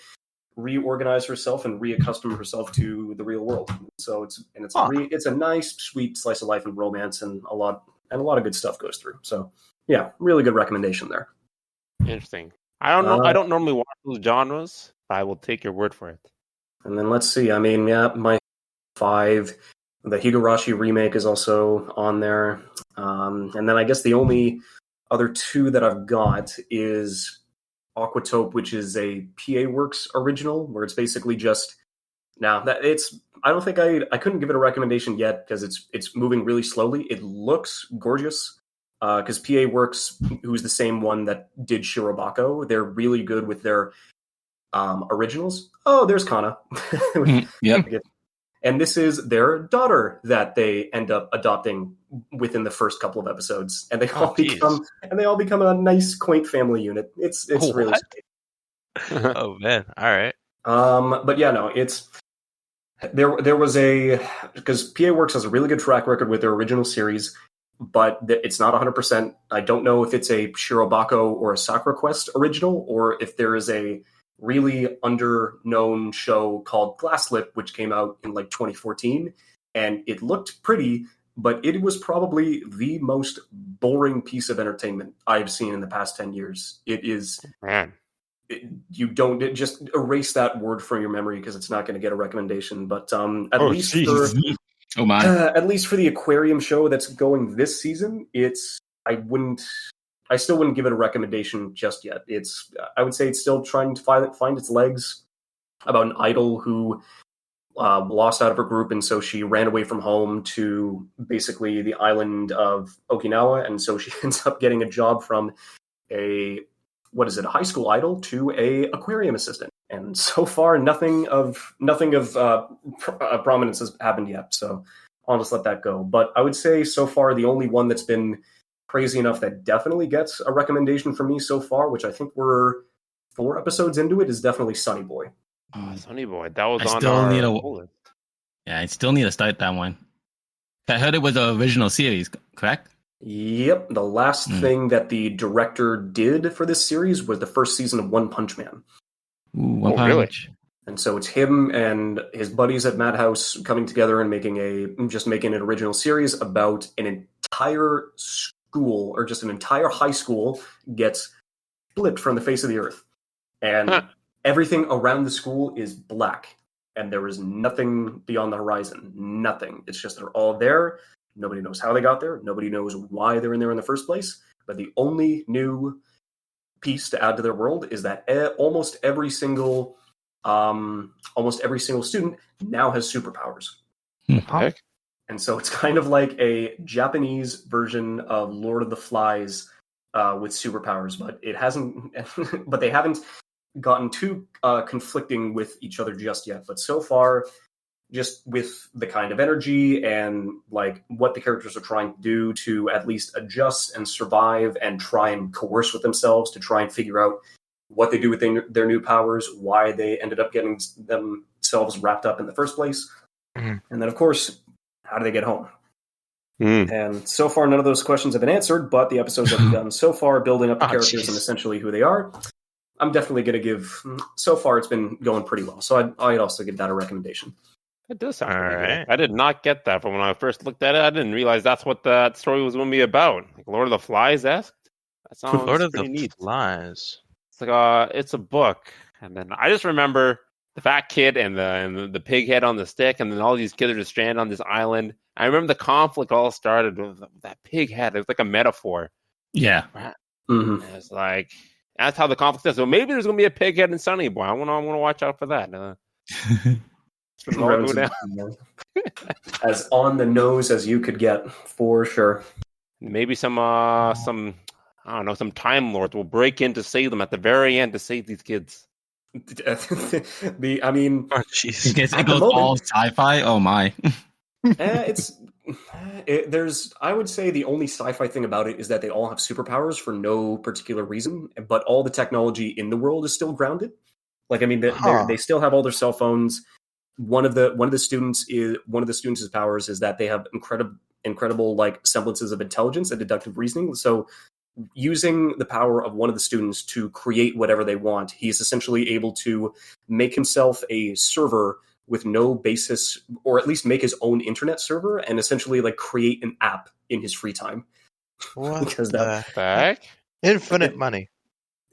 [SPEAKER 1] reorganize herself and reaccustom herself to the real world. So it's a nice, sweet slice of life and romance, and a lot of good stuff goes through. So yeah, really good recommendation there.
[SPEAKER 4] Interesting. I don't know. I don't normally watch those genres, but I will take your word for it.
[SPEAKER 1] And then let's see. I mean, yeah, my 5. The Higurashi remake is also on there, and then I guess the only other 2 that I've got is Aquatope, which is a PA Works original, where it's basically just I don't think I couldn't give it a recommendation yet because it's moving really slowly. It looks gorgeous because PA Works, who's the same one that did Shirobako, they're really good with their originals. Oh, there's Kana.
[SPEAKER 2] Yep.
[SPEAKER 1] And this is their daughter that they end up adopting within the first couple of episodes, and they all become a nice, quaint family unit. It's really sweet.
[SPEAKER 5] Oh man! All right.
[SPEAKER 1] But yeah, no, it's there was because PA Works has a really good track record with their original series, but it's not 100%. I don't know if it's a Shirobako or a Sakura Quest original, or if there is a really under-known show called Glasslip, which came out in 2014, and it looked pretty, but it was probably the most boring piece of entertainment I've seen in the past 10 years. It is...
[SPEAKER 4] Man.
[SPEAKER 1] Just erase that word from your memory because it's not going to get a recommendation, but at least for the aquarium show that's going this season, I still wouldn't give it a recommendation just yet. I would say it's still trying to find its legs, about an idol who lost out of her group, and so she ran away from home to basically the island of Okinawa, and so she ends up getting a job from a high school idol to a aquarium assistant. And so far, nothing of prominence has happened yet. So I'll just let that go. But I would say so far the only one that's been crazy enough that definitely gets a recommendation from me so far, which I think we're 4 episodes into it, is definitely Sunny Boy.
[SPEAKER 4] Oh, Sunny Boy, that was
[SPEAKER 2] I still need to start that one. I heard it was an original series, correct?
[SPEAKER 1] Yep, the last thing that the director did for this series was the first season of One Punch Man.
[SPEAKER 2] Ooh, One Punch. Really?
[SPEAKER 1] And so it's him and his buddies at Madhouse coming together and making an original series about an entire school, or just an entire high school gets flipped from the face of the earth. And everything around the school is black. And there is nothing beyond the horizon. Nothing. It's just they're all there. Nobody knows how they got there. Nobody knows why they're in there in the first place. But the only new piece to add to their world is that almost every single student now has superpowers.
[SPEAKER 4] Okay.
[SPEAKER 1] And so it's kind of like a Japanese version of Lord of the Flies with superpowers, but it hasn't. But they haven't gotten too conflicting with each other just yet. But so far, just with the kind of energy and like what the characters are trying to do to at least adjust and survive and try and coerce with themselves to try and figure out what they do with their new powers, why they ended up getting themselves wrapped up in the first place, and then of course, how do they get home? And so far, none of those questions have been answered, but the episodes have begun so far building up the characters and essentially who they are. I'm definitely going to give, so far it's been going pretty well, so I'd also give that a recommendation.
[SPEAKER 4] It does sound right. I did not get that from when I first looked at it. I didn't realize that's what that story was going to be about. Like Lord of the Flies-esque? That sounds
[SPEAKER 5] Lord of the
[SPEAKER 4] neat.
[SPEAKER 5] Flies.
[SPEAKER 4] It's like it's a book, and then I just remember the fat kid and the pig head on the stick, and then all these kids are just stranded on this island. I remember the conflict all started with that pig head. It was like a metaphor.
[SPEAKER 2] Yeah.
[SPEAKER 4] Mm-hmm. It's like that's how the conflict is. So maybe there's going to be a pig head in Sunny Boy. I want to watch out for that.
[SPEAKER 1] As on the nose as you could get, for sure.
[SPEAKER 4] Maybe some I don't know, some Time Lords will break in to save them at the very end to save these kids.
[SPEAKER 1] Oh jeez,
[SPEAKER 2] it goes all sci-fi. Oh my!
[SPEAKER 1] I would say the only sci-fi thing about it is that they all have superpowers for no particular reason, but all the technology in the world is still grounded. Like, I mean, they still have all their cell phones. One of the students' powers is that they have incredible like semblances of intelligence and deductive reasoning. So, using the power of one of the students to create whatever they want, he's essentially able to make himself a server with no basis, or at least make his own internet server and essentially like create an app in his free time.
[SPEAKER 5] What?
[SPEAKER 1] Because
[SPEAKER 5] the heck? Infinite money.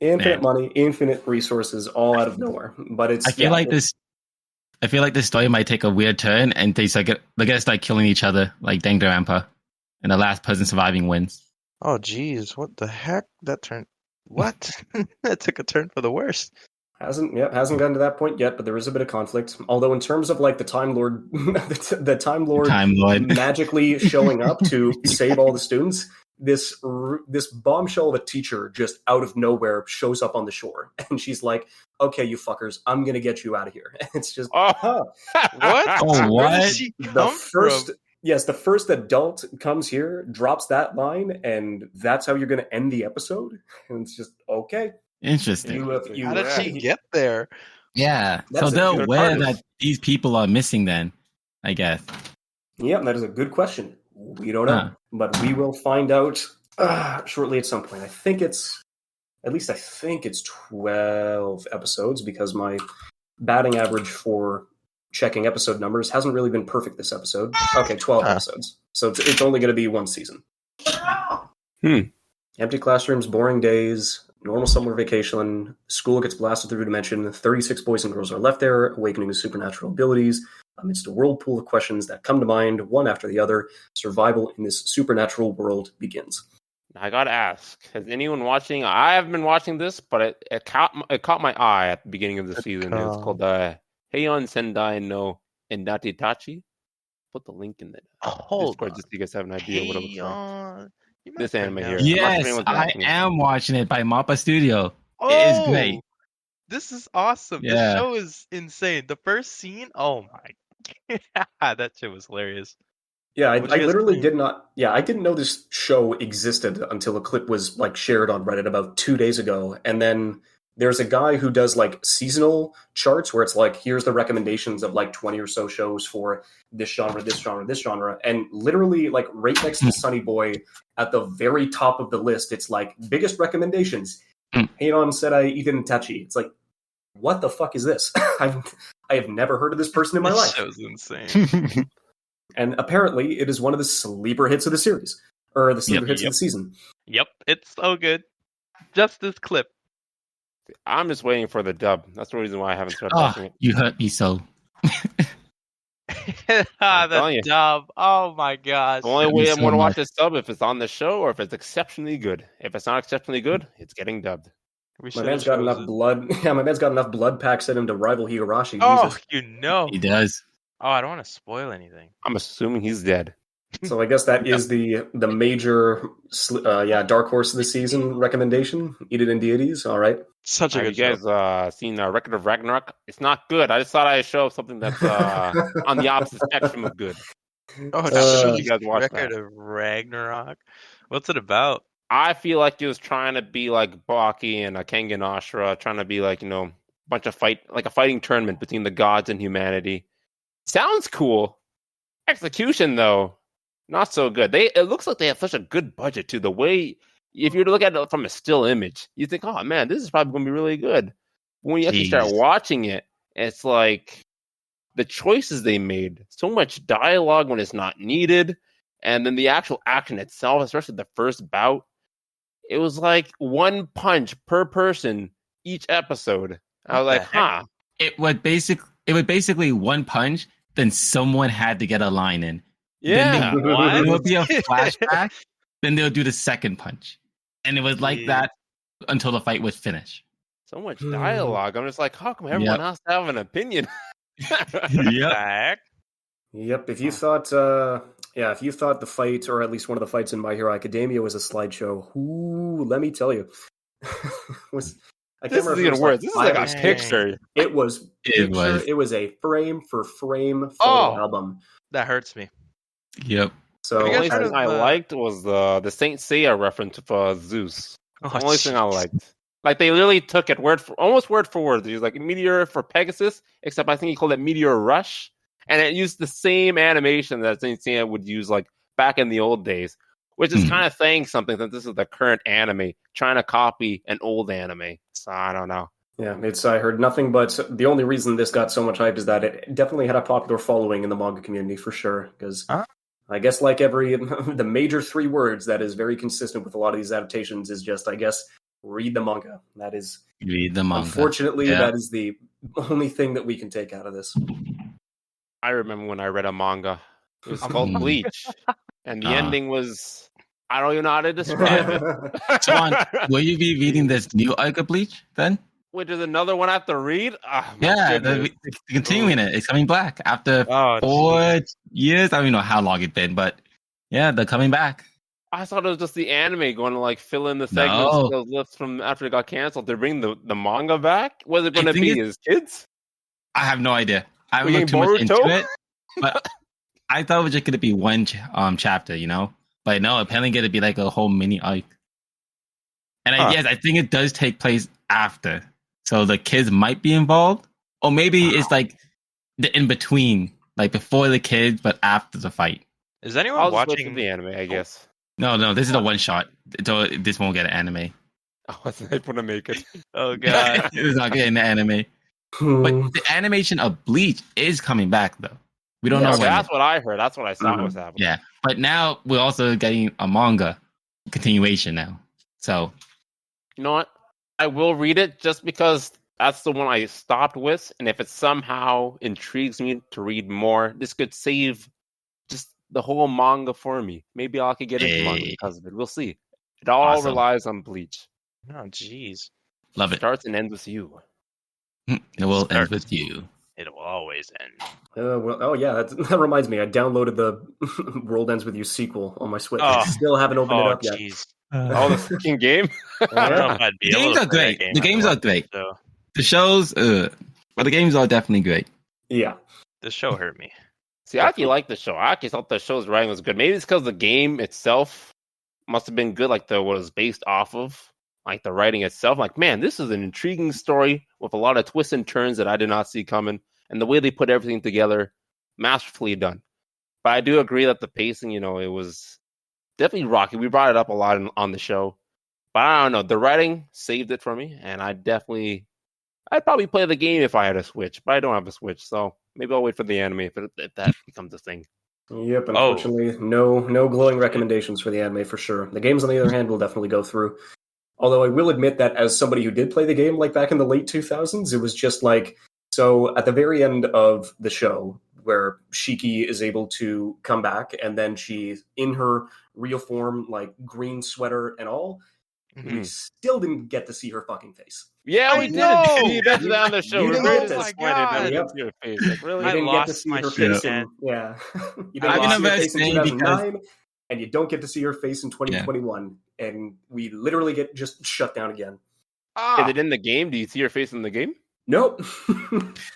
[SPEAKER 1] Infinite money, infinite resources, all out of nowhere. But
[SPEAKER 2] I feel like this story might take a weird turn, and they're gonna start killing each other like Danganronpa, and the last person surviving wins.
[SPEAKER 5] Oh, geez, what the heck? That took a turn for the worst.
[SPEAKER 1] Hasn't gotten to that point yet, but there is a bit of conflict. Although in terms of like the Time Lord, the Time Lord magically showing up to save all the students, this bombshell of a teacher just out of nowhere shows up on the shore, and she's like, "Okay, you fuckers, I'm gonna get you out of here." And it's just
[SPEAKER 5] what?
[SPEAKER 2] Oh, what?
[SPEAKER 5] Where did she come from?
[SPEAKER 1] Yes, the first adult comes here, drops that line, and that's how you're going to end the episode. And it's just okay.
[SPEAKER 2] Interesting.
[SPEAKER 5] How did she get there?
[SPEAKER 2] Yeah, so they're aware that these people are missing. Then, I guess.
[SPEAKER 1] Yeah, that is a good question. We don't know, but we will find out shortly at some point. I think it's 12 episodes because my batting average for checking episode numbers hasn't really been perfect this episode. Okay, 12 episodes. So it's only going to be one season. Empty classrooms, boring days, normal summer vacation, school gets blasted through dimension, 36 boys and girls are left there, awakening to supernatural abilities. Amidst a whirlpool of questions that come to mind, one after the other, survival in this supernatural world begins.
[SPEAKER 4] I gotta ask, has anyone watching? I have been watching this, but it caught my eye at the beginning of the season. It's called Heian Sendai no Endate Tachi. Put the link in the Discord just so you guys have an idea what it looks like. This anime here.
[SPEAKER 2] Yes, I am watching it by Mappa Studio. It is great.
[SPEAKER 5] This is awesome. Yeah. This show is insane. The first scene, oh my god, that shit was hilarious.
[SPEAKER 1] Yeah, I literally did not. Yeah, I didn't know this show existed until a clip was like shared on Reddit about 2 days ago, and then there's a guy who does like seasonal charts where it's like, here's the recommendations of like 20 or so shows for this genre, this genre, this genre. And literally like right next to Sunny Boy at the very top of the list, it's like biggest recommendations. Heian Sendai Ethan Tachi. It's like, what the fuck is this? I have never heard of this person in my life.
[SPEAKER 5] That was insane.
[SPEAKER 1] And apparently it is one of the sleeper hits of the series. Or the sleeper hits of the season.
[SPEAKER 5] Yep, it's so good. Just this clip.
[SPEAKER 4] I'm just waiting for the dub. That's the reason why I haven't started watching it.
[SPEAKER 2] You hurt me so.
[SPEAKER 5] The dub. Oh my gosh.
[SPEAKER 4] The only way I'm going to watch this dub if it's on the show or if it's exceptionally good. If it's not exceptionally good, it's getting dubbed.
[SPEAKER 1] My man's got enough blood. Yeah, my man's got enough blood packs in him to rival Higurashi.
[SPEAKER 5] Oh,
[SPEAKER 1] Jesus.
[SPEAKER 2] He does.
[SPEAKER 5] Oh, I don't want to spoil anything.
[SPEAKER 4] I'm assuming he's dead.
[SPEAKER 1] So I guess that is the major dark horse of the season recommendation. Eat it in deities. All right.
[SPEAKER 5] Such a
[SPEAKER 4] Have
[SPEAKER 5] good
[SPEAKER 4] you guys seen Record of Ragnarok? It's not good. I just thought I'd show something that's on the opposite spectrum of good.
[SPEAKER 5] Oh,
[SPEAKER 4] you guys watch
[SPEAKER 5] Record of Ragnarok. What's it about?
[SPEAKER 4] I feel like he was trying to be like Baki and Kengan Ashura, trying to be like, a bunch of a fighting tournament between the gods and humanity. Sounds cool. Execution, though, not so good. It looks like they have such a good budget, too. The way, if you were to look at it from a still image, you think, oh, man, this is probably going to be really good. But when you actually start watching it, it's like the choices they made, so much dialogue when it's not needed, and then the actual action itself, especially the first bout, it was like one punch per person each episode. I was like, huh.
[SPEAKER 2] It would basically one punch, then someone had to get a line in.
[SPEAKER 4] Yeah.
[SPEAKER 2] Then there would be a flashback, then they'll do the second punch. And it was like that until the fight was finished.
[SPEAKER 4] So much dialogue. I'm just like, how come everyone has to have an opinion?
[SPEAKER 2] Yep.
[SPEAKER 1] If you thought the fight, or at least one of the fights in My Hero Academia, was a slideshow, let me tell you.
[SPEAKER 4] This is even worse. This is like a picture.
[SPEAKER 1] It was a frame for frame photo album.
[SPEAKER 5] That hurts me.
[SPEAKER 2] Yep.
[SPEAKER 1] So
[SPEAKER 4] the only thing I liked was the Saint Seiya reference for Zeus. The only thing I liked. Like, they literally took it almost word for word. He was like, Meteor for Pegasus, except I think he called it Meteor Rush. And it used the same animation that Saint Seiya would use, like, back in the old days, which is kind of saying something that this is the current anime, trying to copy an old anime. So, I don't know.
[SPEAKER 1] Yeah, I heard nothing but the only reason this got so much hype is that it definitely had a popular following in the manga community, for sure. Because I guess like the major 3 words that is very consistent with a lot of these adaptations is just, I guess, read the manga. That is,
[SPEAKER 2] read the manga.
[SPEAKER 1] Unfortunately, that is the only thing that we can take out of this.
[SPEAKER 4] I remember when I read a manga. It was called Bleach. And the ending was, I don't even know how to describe it.
[SPEAKER 2] John, will you be reading this new arc of Bleach then?
[SPEAKER 4] Which is another one I have to read?
[SPEAKER 2] Continuing it. It's coming back after 4 years. I don't even know how long it's been, but yeah, they're coming back.
[SPEAKER 4] I thought it was just the anime going to like fill in the segments those lifts from after it got canceled. They're bringing the manga back? Was it going to be his kids?
[SPEAKER 2] I have no idea. I haven't looked too much into it, but I thought it was just going to be one chapter, But no, apparently going to be like a whole mini arc. And I think it does take place after. So the kids might be involved. Or maybe it's like the in-between, like before the kids, but after the fight.
[SPEAKER 5] Is anyone watching
[SPEAKER 4] the anime, I guess?
[SPEAKER 2] No, this is a one-shot. So this won't get an anime.
[SPEAKER 4] I wasn't able to make it.
[SPEAKER 5] Oh, God.
[SPEAKER 2] It's not getting the anime. But the animation of Bleach is coming back, though. We don't know when.
[SPEAKER 4] That's what I heard. That's what I thought was happening.
[SPEAKER 2] Yeah, but now we're also getting a manga continuation now. So,
[SPEAKER 4] you know what? I will read it just because that's the one I stopped with. And if it somehow intrigues me to read more, this could save just the whole manga for me. Maybe I could get into manga because of it. We'll see. It all relies on Bleach.
[SPEAKER 5] Oh, jeez.
[SPEAKER 2] Love it.
[SPEAKER 4] Starts and ends with you.
[SPEAKER 2] It will end with you.
[SPEAKER 5] It will always end.
[SPEAKER 1] That reminds me. I downloaded the World Ends With You sequel on my Switch. I still haven't opened it up yet.
[SPEAKER 4] The freaking game?
[SPEAKER 2] The games are great. The games are great. The shows, but the games are definitely great.
[SPEAKER 1] Yeah.
[SPEAKER 5] The show hurt me.
[SPEAKER 4] See, I actually like the show. I actually thought the show's writing was good. Maybe it's because the game itself must have been good, like what it was based off of. Like the writing itself, like, man, this is an intriguing story with a lot of twists and turns that I did not see coming. And the way they put everything together, masterfully done. But I do agree that the pacing, it was definitely rocky. We brought it up a lot on the show. But I don't know. The writing saved it for me. And I'd probably play the game if I had a Switch. But I don't have a Switch. So maybe I'll wait for the anime if that becomes a thing.
[SPEAKER 1] Yep, unfortunately, no glowing recommendations for the anime for sure. The games, on the other hand, will definitely go through. Although I will admit that as somebody who did play the game like back in the late 2000s, it was just like, so at the very end of the show where Shiki is able to come back and then she's in her real form, like green sweater and all, We still didn't get to see her fucking face.
[SPEAKER 4] Yeah, we did. You mentioned that on the show. We're very disappointed that we didn't see her face. Like, really?
[SPEAKER 1] You didn't get to see her face in, yeah. You didn't get to see her face in 2009, and you don't get to see her face in 2021. Yeah. And we literally get just shut down again.
[SPEAKER 4] Is it in the game? Do you see her face in the game?
[SPEAKER 1] Nope.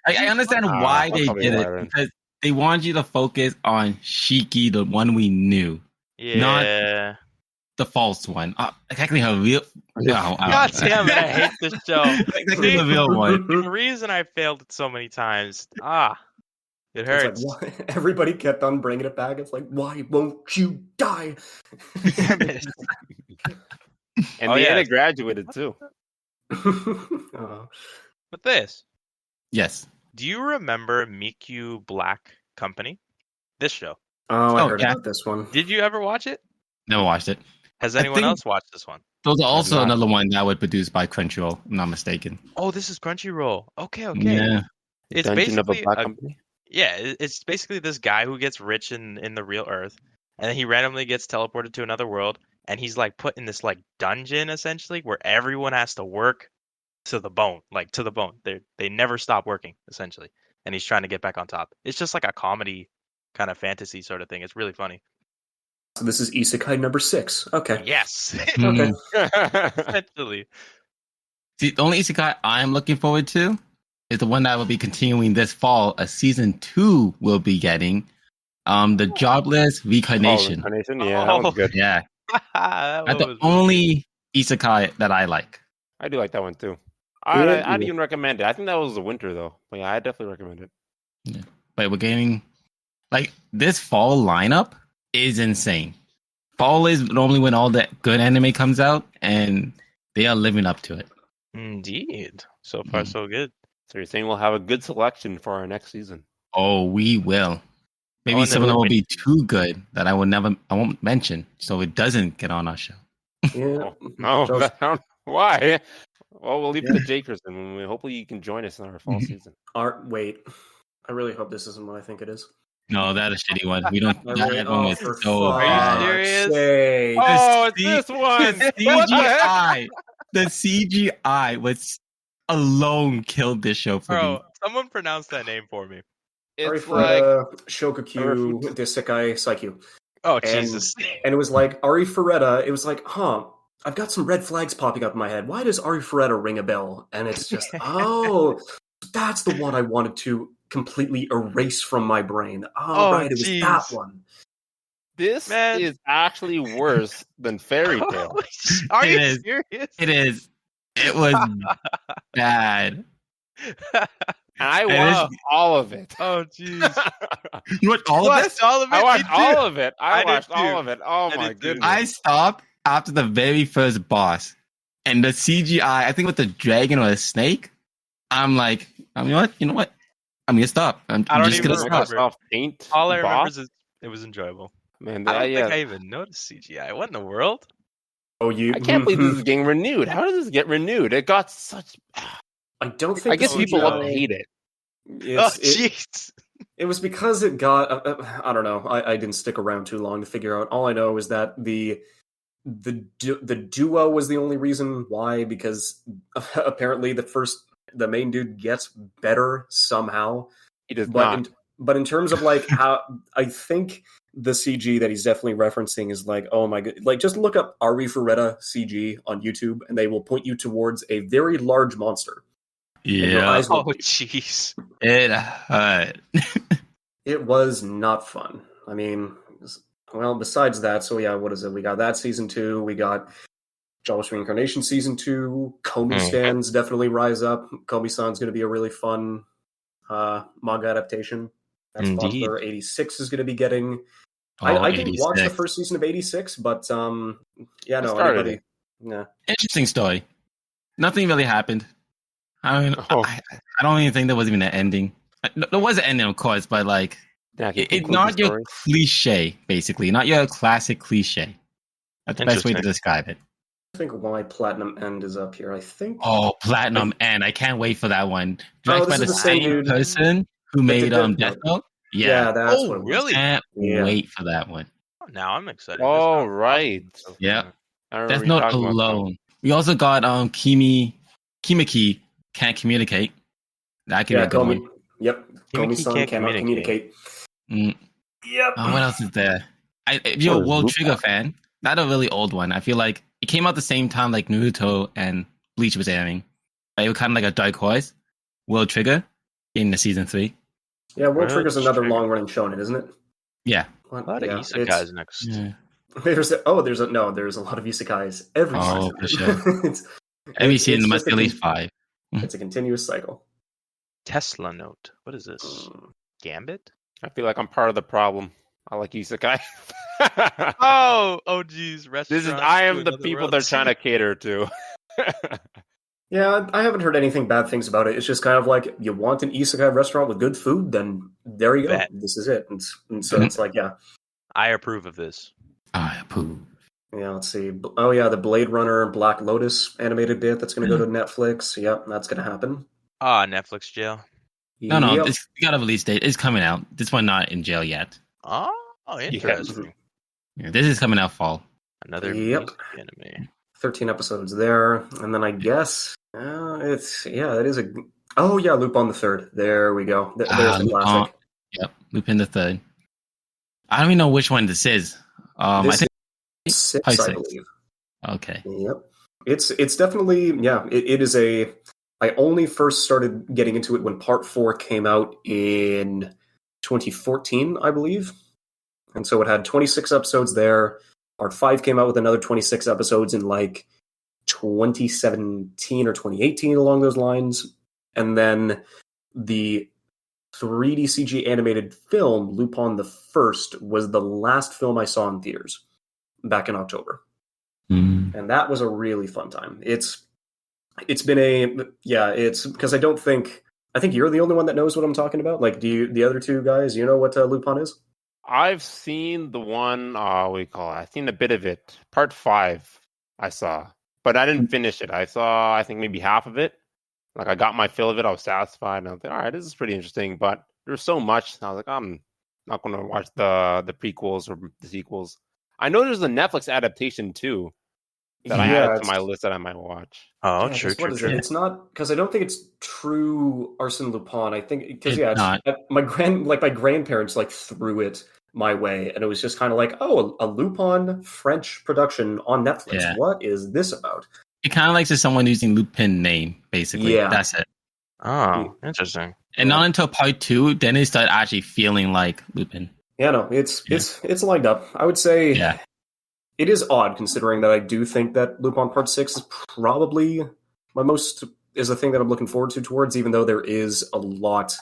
[SPEAKER 2] I understand why they did it, because they wanted you to focus on Shiki, the one we knew.
[SPEAKER 5] Yeah.
[SPEAKER 2] Not the false one. Exactly her real.
[SPEAKER 5] God damn it! I hate this show.
[SPEAKER 2] Exactly the real one.
[SPEAKER 5] The reason I failed it so many times. It hurts.
[SPEAKER 1] Like, everybody kept on bringing it back. It's like, why won't you die?
[SPEAKER 4] And Leanna graduated too.
[SPEAKER 5] But this.
[SPEAKER 2] Yes.
[SPEAKER 5] Do you remember Mikyu Black Company? This show.
[SPEAKER 1] Oh, I heard about this one.
[SPEAKER 5] Did you ever watch it?
[SPEAKER 2] Never watched it.
[SPEAKER 5] Has anyone else watched this one?
[SPEAKER 2] Those are also another one that was produced by Crunchyroll, if I'm not mistaken.
[SPEAKER 5] Oh, this is Crunchyroll. Okay.
[SPEAKER 2] Yeah.
[SPEAKER 5] It's basically it's basically this guy who gets rich in the real Earth, and then he randomly gets teleported to another world, and he's like put in this like dungeon essentially where everyone has to work to the bone, like to the bone. They never stop working essentially, and he's trying to get back on top. It's just like a comedy kind of fantasy sort of thing. It's really funny.
[SPEAKER 1] So this is Isekai number 6. Okay.
[SPEAKER 5] Yes.
[SPEAKER 1] Okay.
[SPEAKER 5] Essentially.
[SPEAKER 2] See, the only Isekai I'm looking forward to is the one that will be continuing this fall. A season 2 will be getting. The Jobless Reincarnation.
[SPEAKER 4] Yeah, that one's good.
[SPEAKER 2] Yeah. That's the only Isekai that I like.
[SPEAKER 4] I do like that one too. I'd even recommend it. I think that was the winter though. But yeah, I definitely recommend it.
[SPEAKER 2] Yeah. But we're getting like this fall lineup is insane. Fall is normally when all that good anime comes out, and they are living up to it.
[SPEAKER 5] Indeed. So far, so good.
[SPEAKER 4] So you're saying we'll have a good selection for our next season?
[SPEAKER 2] Oh, we will. Maybe some of them will be too good that I won't mention, so it doesn't get on our show.
[SPEAKER 1] Yeah.
[SPEAKER 4] Why? Well, we'll leave it to Jakerson. Hopefully, you can join us in our fall season.
[SPEAKER 1] Wait. I really hope this isn't what I think it is.
[SPEAKER 2] No, that's a shitty one. We don't. That one is so.
[SPEAKER 5] Are you serious?
[SPEAKER 4] It's this one.
[SPEAKER 2] The CGI was alone killed this show for me.
[SPEAKER 5] Someone pronounce that name for me.
[SPEAKER 4] It's like
[SPEAKER 1] Shokugyu Desekai Saikyu.
[SPEAKER 5] Oh, Jesus.
[SPEAKER 1] And it was like Ari Ferretta. It was like, I've got some red flags popping up in my head. Why does Ari Ferretta ring a bell? And it's just, that's the one I wanted to completely erase from my brain. Right, it was that one.
[SPEAKER 4] This is actually worse than Fairy Tail.
[SPEAKER 5] Are you serious?
[SPEAKER 2] It is. It was bad.
[SPEAKER 4] I watched all of it.
[SPEAKER 5] Oh, jeez.
[SPEAKER 2] You watched all of it?
[SPEAKER 4] I watched all of it. I watched all of it. Oh, my goodness.
[SPEAKER 2] I stopped after the very first boss. And the CGI, I think with the dragon or the snake, I'm like, you know what? I'm going to stop. I'm just going to stop.
[SPEAKER 5] All I remember is it was enjoyable.
[SPEAKER 4] Man,
[SPEAKER 5] I don't think I even noticed CGI. What in the world?
[SPEAKER 4] I can't believe this is getting renewed. How does this get renewed? It got such...
[SPEAKER 1] I don't think.
[SPEAKER 4] I guess people love to hate it.
[SPEAKER 5] Jeez!
[SPEAKER 1] It was because it got. I don't know. I didn't stick around too long to figure out. All I know is that the duo was the only reason why. Because apparently the main dude gets better somehow.
[SPEAKER 4] He does not.
[SPEAKER 1] But in terms of like how I think the CG that he's definitely referencing is like, oh my god, like just look up Ari Ferretta CG on YouTube and they will point you towards a very large monster.
[SPEAKER 2] Yeah.
[SPEAKER 5] Oh, jeez.
[SPEAKER 2] It hurt.
[SPEAKER 1] It was not fun. I mean, well, besides that, so yeah, what is it? We got that season 2. We got Jobless Reincarnation season 2. Komi stands definitely rise up. Komi-san's going to be a really fun manga adaptation. That's Monster 86 is going to be getting. I didn't watch the first season of 86, but anybody. Yeah.
[SPEAKER 2] Interesting story. Nothing really happened. I mean, I don't even think there was even an ending. There was an ending, of course, but like, it's not your cliche, basically. Not your classic cliche. That's the best way to describe it.
[SPEAKER 1] I think why Platinum End is up here. I think.
[SPEAKER 2] Oh, Platinum End! I can't wait for that one. Directed by the same person who made Death Note.
[SPEAKER 1] Yeah, that's what it was.
[SPEAKER 5] Really?
[SPEAKER 2] Can't wait for that one.
[SPEAKER 5] Now I'm excited.
[SPEAKER 4] Oh, right.
[SPEAKER 2] Yeah. Death Note alone We also got Kimiki Can't Communicate. That could be a good one.
[SPEAKER 1] Yep. Komi-san cannot communicate.
[SPEAKER 2] Yep. What else is there? If you're a World Trigger fan, not a really old one. I feel like it came out the same time like Naruto and Bleach was airing. It was kind of like a dark horse. World Trigger in the season 3.
[SPEAKER 1] Yeah, World Trigger's another long-running shonen, isn't it?
[SPEAKER 2] Yeah.
[SPEAKER 5] A lot of isekais next.
[SPEAKER 2] Yeah.
[SPEAKER 1] There's a lot of isekais every season.
[SPEAKER 2] For sure. Every season there must be at least 5.
[SPEAKER 1] It's a continuous cycle.
[SPEAKER 5] Tesla Note. What is this? Gambit?
[SPEAKER 4] I feel like I'm part of the problem. I like isekai.
[SPEAKER 5] Geez.
[SPEAKER 4] I am the people they're trying to cater to.
[SPEAKER 1] Yeah, I haven't heard anything bad things about it. It's just kind of like, you want an isekai restaurant with good food, then there you go. This is it. And so it's like, yeah.
[SPEAKER 5] I approve of this.
[SPEAKER 2] I approve.
[SPEAKER 1] Yeah, let's see. Oh, yeah, the Blade Runner Black Lotus animated bit that's going to go to Netflix. Yep, that's going to happen.
[SPEAKER 5] Netflix jail.
[SPEAKER 2] No, we got a release date. It's coming out. This one not in jail yet.
[SPEAKER 5] Oh, interesting.
[SPEAKER 2] Yeah, this is coming out fall.
[SPEAKER 5] Another anime.
[SPEAKER 1] 13 episodes there, and then I guess it is a. Oh yeah, Lupin the Third. There we go. There's the classic.
[SPEAKER 2] Yep, Lupin the Third. I don't even know which one this is. I think
[SPEAKER 1] 6, I believe.
[SPEAKER 2] Okay.
[SPEAKER 1] Yep. It's definitely It is a. I only first started getting into it when Part 4 came out in 2014, I believe, and so it had 26 episodes there. Part 5 came out with another 26 episodes in like 2017 or 2018 along those lines. And then the 3D CG animated film, Lupin the First, was the last film I saw in theaters back in October. And that was a really fun time. It's because I think you're the only one that knows what I'm talking about. Like, the other two guys, you know what Lupin is?
[SPEAKER 4] I've seen the one, I've seen a bit of it. Part 5 I saw, but I didn't finish it. I saw, I think, maybe half of it. Like, I got my fill of it. I was satisfied. And I was like, all right, this is pretty interesting. But there's so much. I was like, I'm not going to watch the prequels or the sequels. I know there's a Netflix adaptation, too, that I added to my list that I might watch.
[SPEAKER 5] Oh, true.
[SPEAKER 1] It's not, because I don't think it's true Arsène Lupin. I think, because, my grandparents, threw it my way, and it was just kind of like, oh, a Lupin French production on Netflix. Yeah. What is this about?
[SPEAKER 2] It kind of like just someone using Lupin name, basically. Yeah. That's it.
[SPEAKER 5] Oh, interesting.
[SPEAKER 2] And not until Part 2, then it started actually feeling like Lupin.
[SPEAKER 1] Yeah, no, it's lined up. I would say it is odd, considering that I do think that Lupin Part 6 is probably is the thing that I'm looking forward towards, even though there is a lot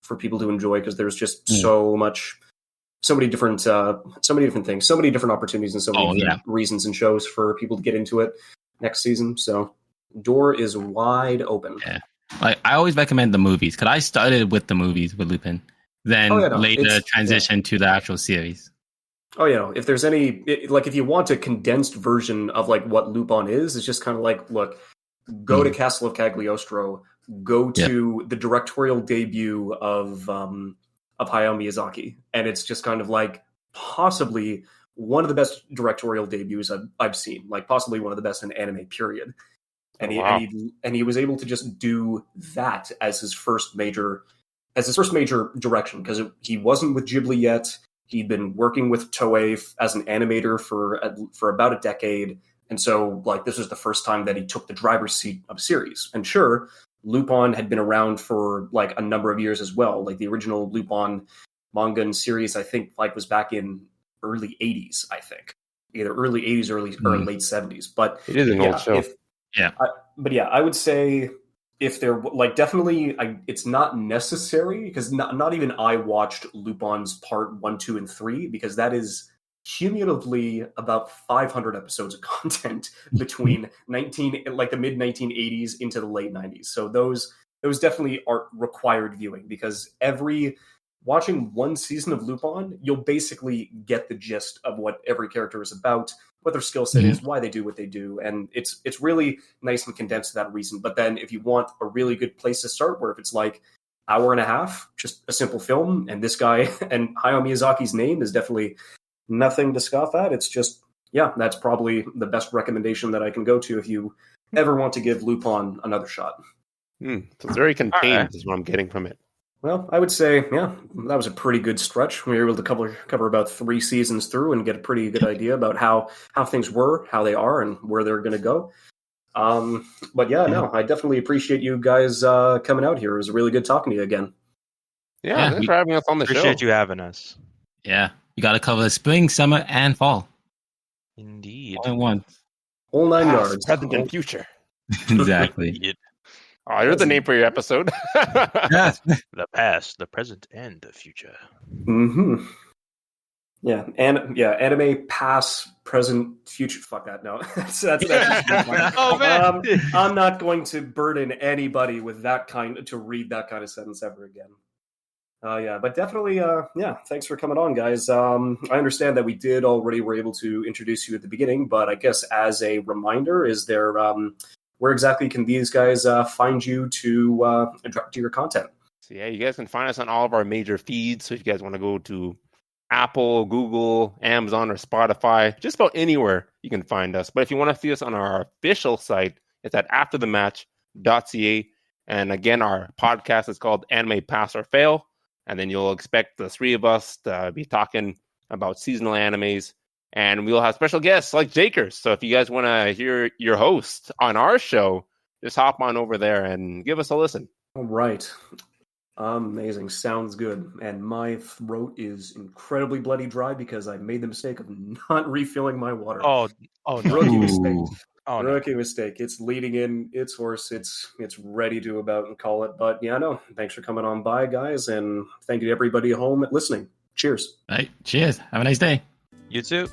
[SPEAKER 1] for people to enjoy, because there's just so many different things, so many different opportunities, and so many reasons and shows for people to get into it next season. So door is wide open.
[SPEAKER 2] Yeah. Like, I always recommend the movies, because I started with the movies with Lupin, then later transitioned to the actual series.
[SPEAKER 1] Oh, yeah. If there's if you want a condensed version of what Lupin is, it's just kind of like, look, go to Castle of Cagliostro, go to the directorial debut of Hayao Miyazaki, and it's just kind of like possibly one of the best directorial debuts I've seen, possibly one of the best in anime, period. And he was able to just do that as his first major direction, because he wasn't with Ghibli yet. He'd been working with Toei as an animator for about a decade, and so this was the first time that he took the driver's seat of a series. And sure, Lupin had been around for a number of years as well. The original Lupin manga and series, I think, was back in early 80s. I think either early 80s or late 70s. But
[SPEAKER 4] it is an old show.
[SPEAKER 1] I would say, if they're definitely, it's not necessary, because not even I watched Lupin's Part 1, 2, and 3, because that is cumulatively about 500 episodes of content between the mid 1980s into the late 90s. So those definitely aren't required viewing, because watching one season of Lupin, you'll basically get the gist of what every character is about, what their skill set is, why they do what they do, and it's really nice and condensed for that reason. But then if you want a really good place to start, where if it's hour and a half, just a simple film, and this guy and Hayao Miyazaki's name is definitely nothing to scoff at, it's just yeah, that's probably the best recommendation that I can go to if you ever want to give Lupin another shot.
[SPEAKER 4] So it's very contained, is what I'm getting from it.
[SPEAKER 1] Well, I would say, yeah, that was a pretty good stretch. We were able to cover about 3 seasons through and get a pretty good idea about how things were, how they are, and where they're going to go. But yeah, no, I definitely appreciate you guys coming out here. It was really good talking to you again.
[SPEAKER 4] Yeah, thanks for having us on the show.
[SPEAKER 5] Appreciate you having us.
[SPEAKER 2] Yeah, you got to cover spring, summer, and fall.
[SPEAKER 5] Indeed.
[SPEAKER 2] All in one.
[SPEAKER 1] All 9 yards.
[SPEAKER 4] Present and future.
[SPEAKER 2] Exactly.
[SPEAKER 4] Oh, there's the name for your episode.
[SPEAKER 2] Yes.
[SPEAKER 5] The past, the present, and the future.
[SPEAKER 1] Mm-hmm. Yeah, and anime past, present, future. Fuck that. No, that's
[SPEAKER 5] Oh man,
[SPEAKER 1] I'm not going to burden anybody with to read that kind of sentence ever again. Yeah, but definitely, thanks for coming on, guys. I understand that we were able to introduce you at the beginning, but I guess as a reminder, is there where exactly can these guys find you to do your content?
[SPEAKER 4] So yeah, you guys can find us on all of our major feeds. So if you guys want to go to Apple, Google, Amazon, or Spotify, just about anywhere you can find us. But if you want to see us on our official site, it's at afterthematch.ca. And again, our podcast is called Anime Pass or Fail. And then you'll expect the 3 of us to be talking about seasonal animes. And we'll have special guests like Jakers. So if you guys want to hear your host on our show, just hop on over there and give us a listen.
[SPEAKER 1] All right. Amazing. Sounds good. And my throat is incredibly bloody dry because I made the mistake of not refilling my water.
[SPEAKER 5] Oh no.
[SPEAKER 1] Rookie mistake.
[SPEAKER 5] Rookie
[SPEAKER 1] mistake. It's leading in its horse. It's ready to about and call it. But yeah, no. Thanks for coming on by, guys. And thank you to everybody at home listening. Cheers.
[SPEAKER 2] All right. Cheers. Have a nice day.
[SPEAKER 5] You too.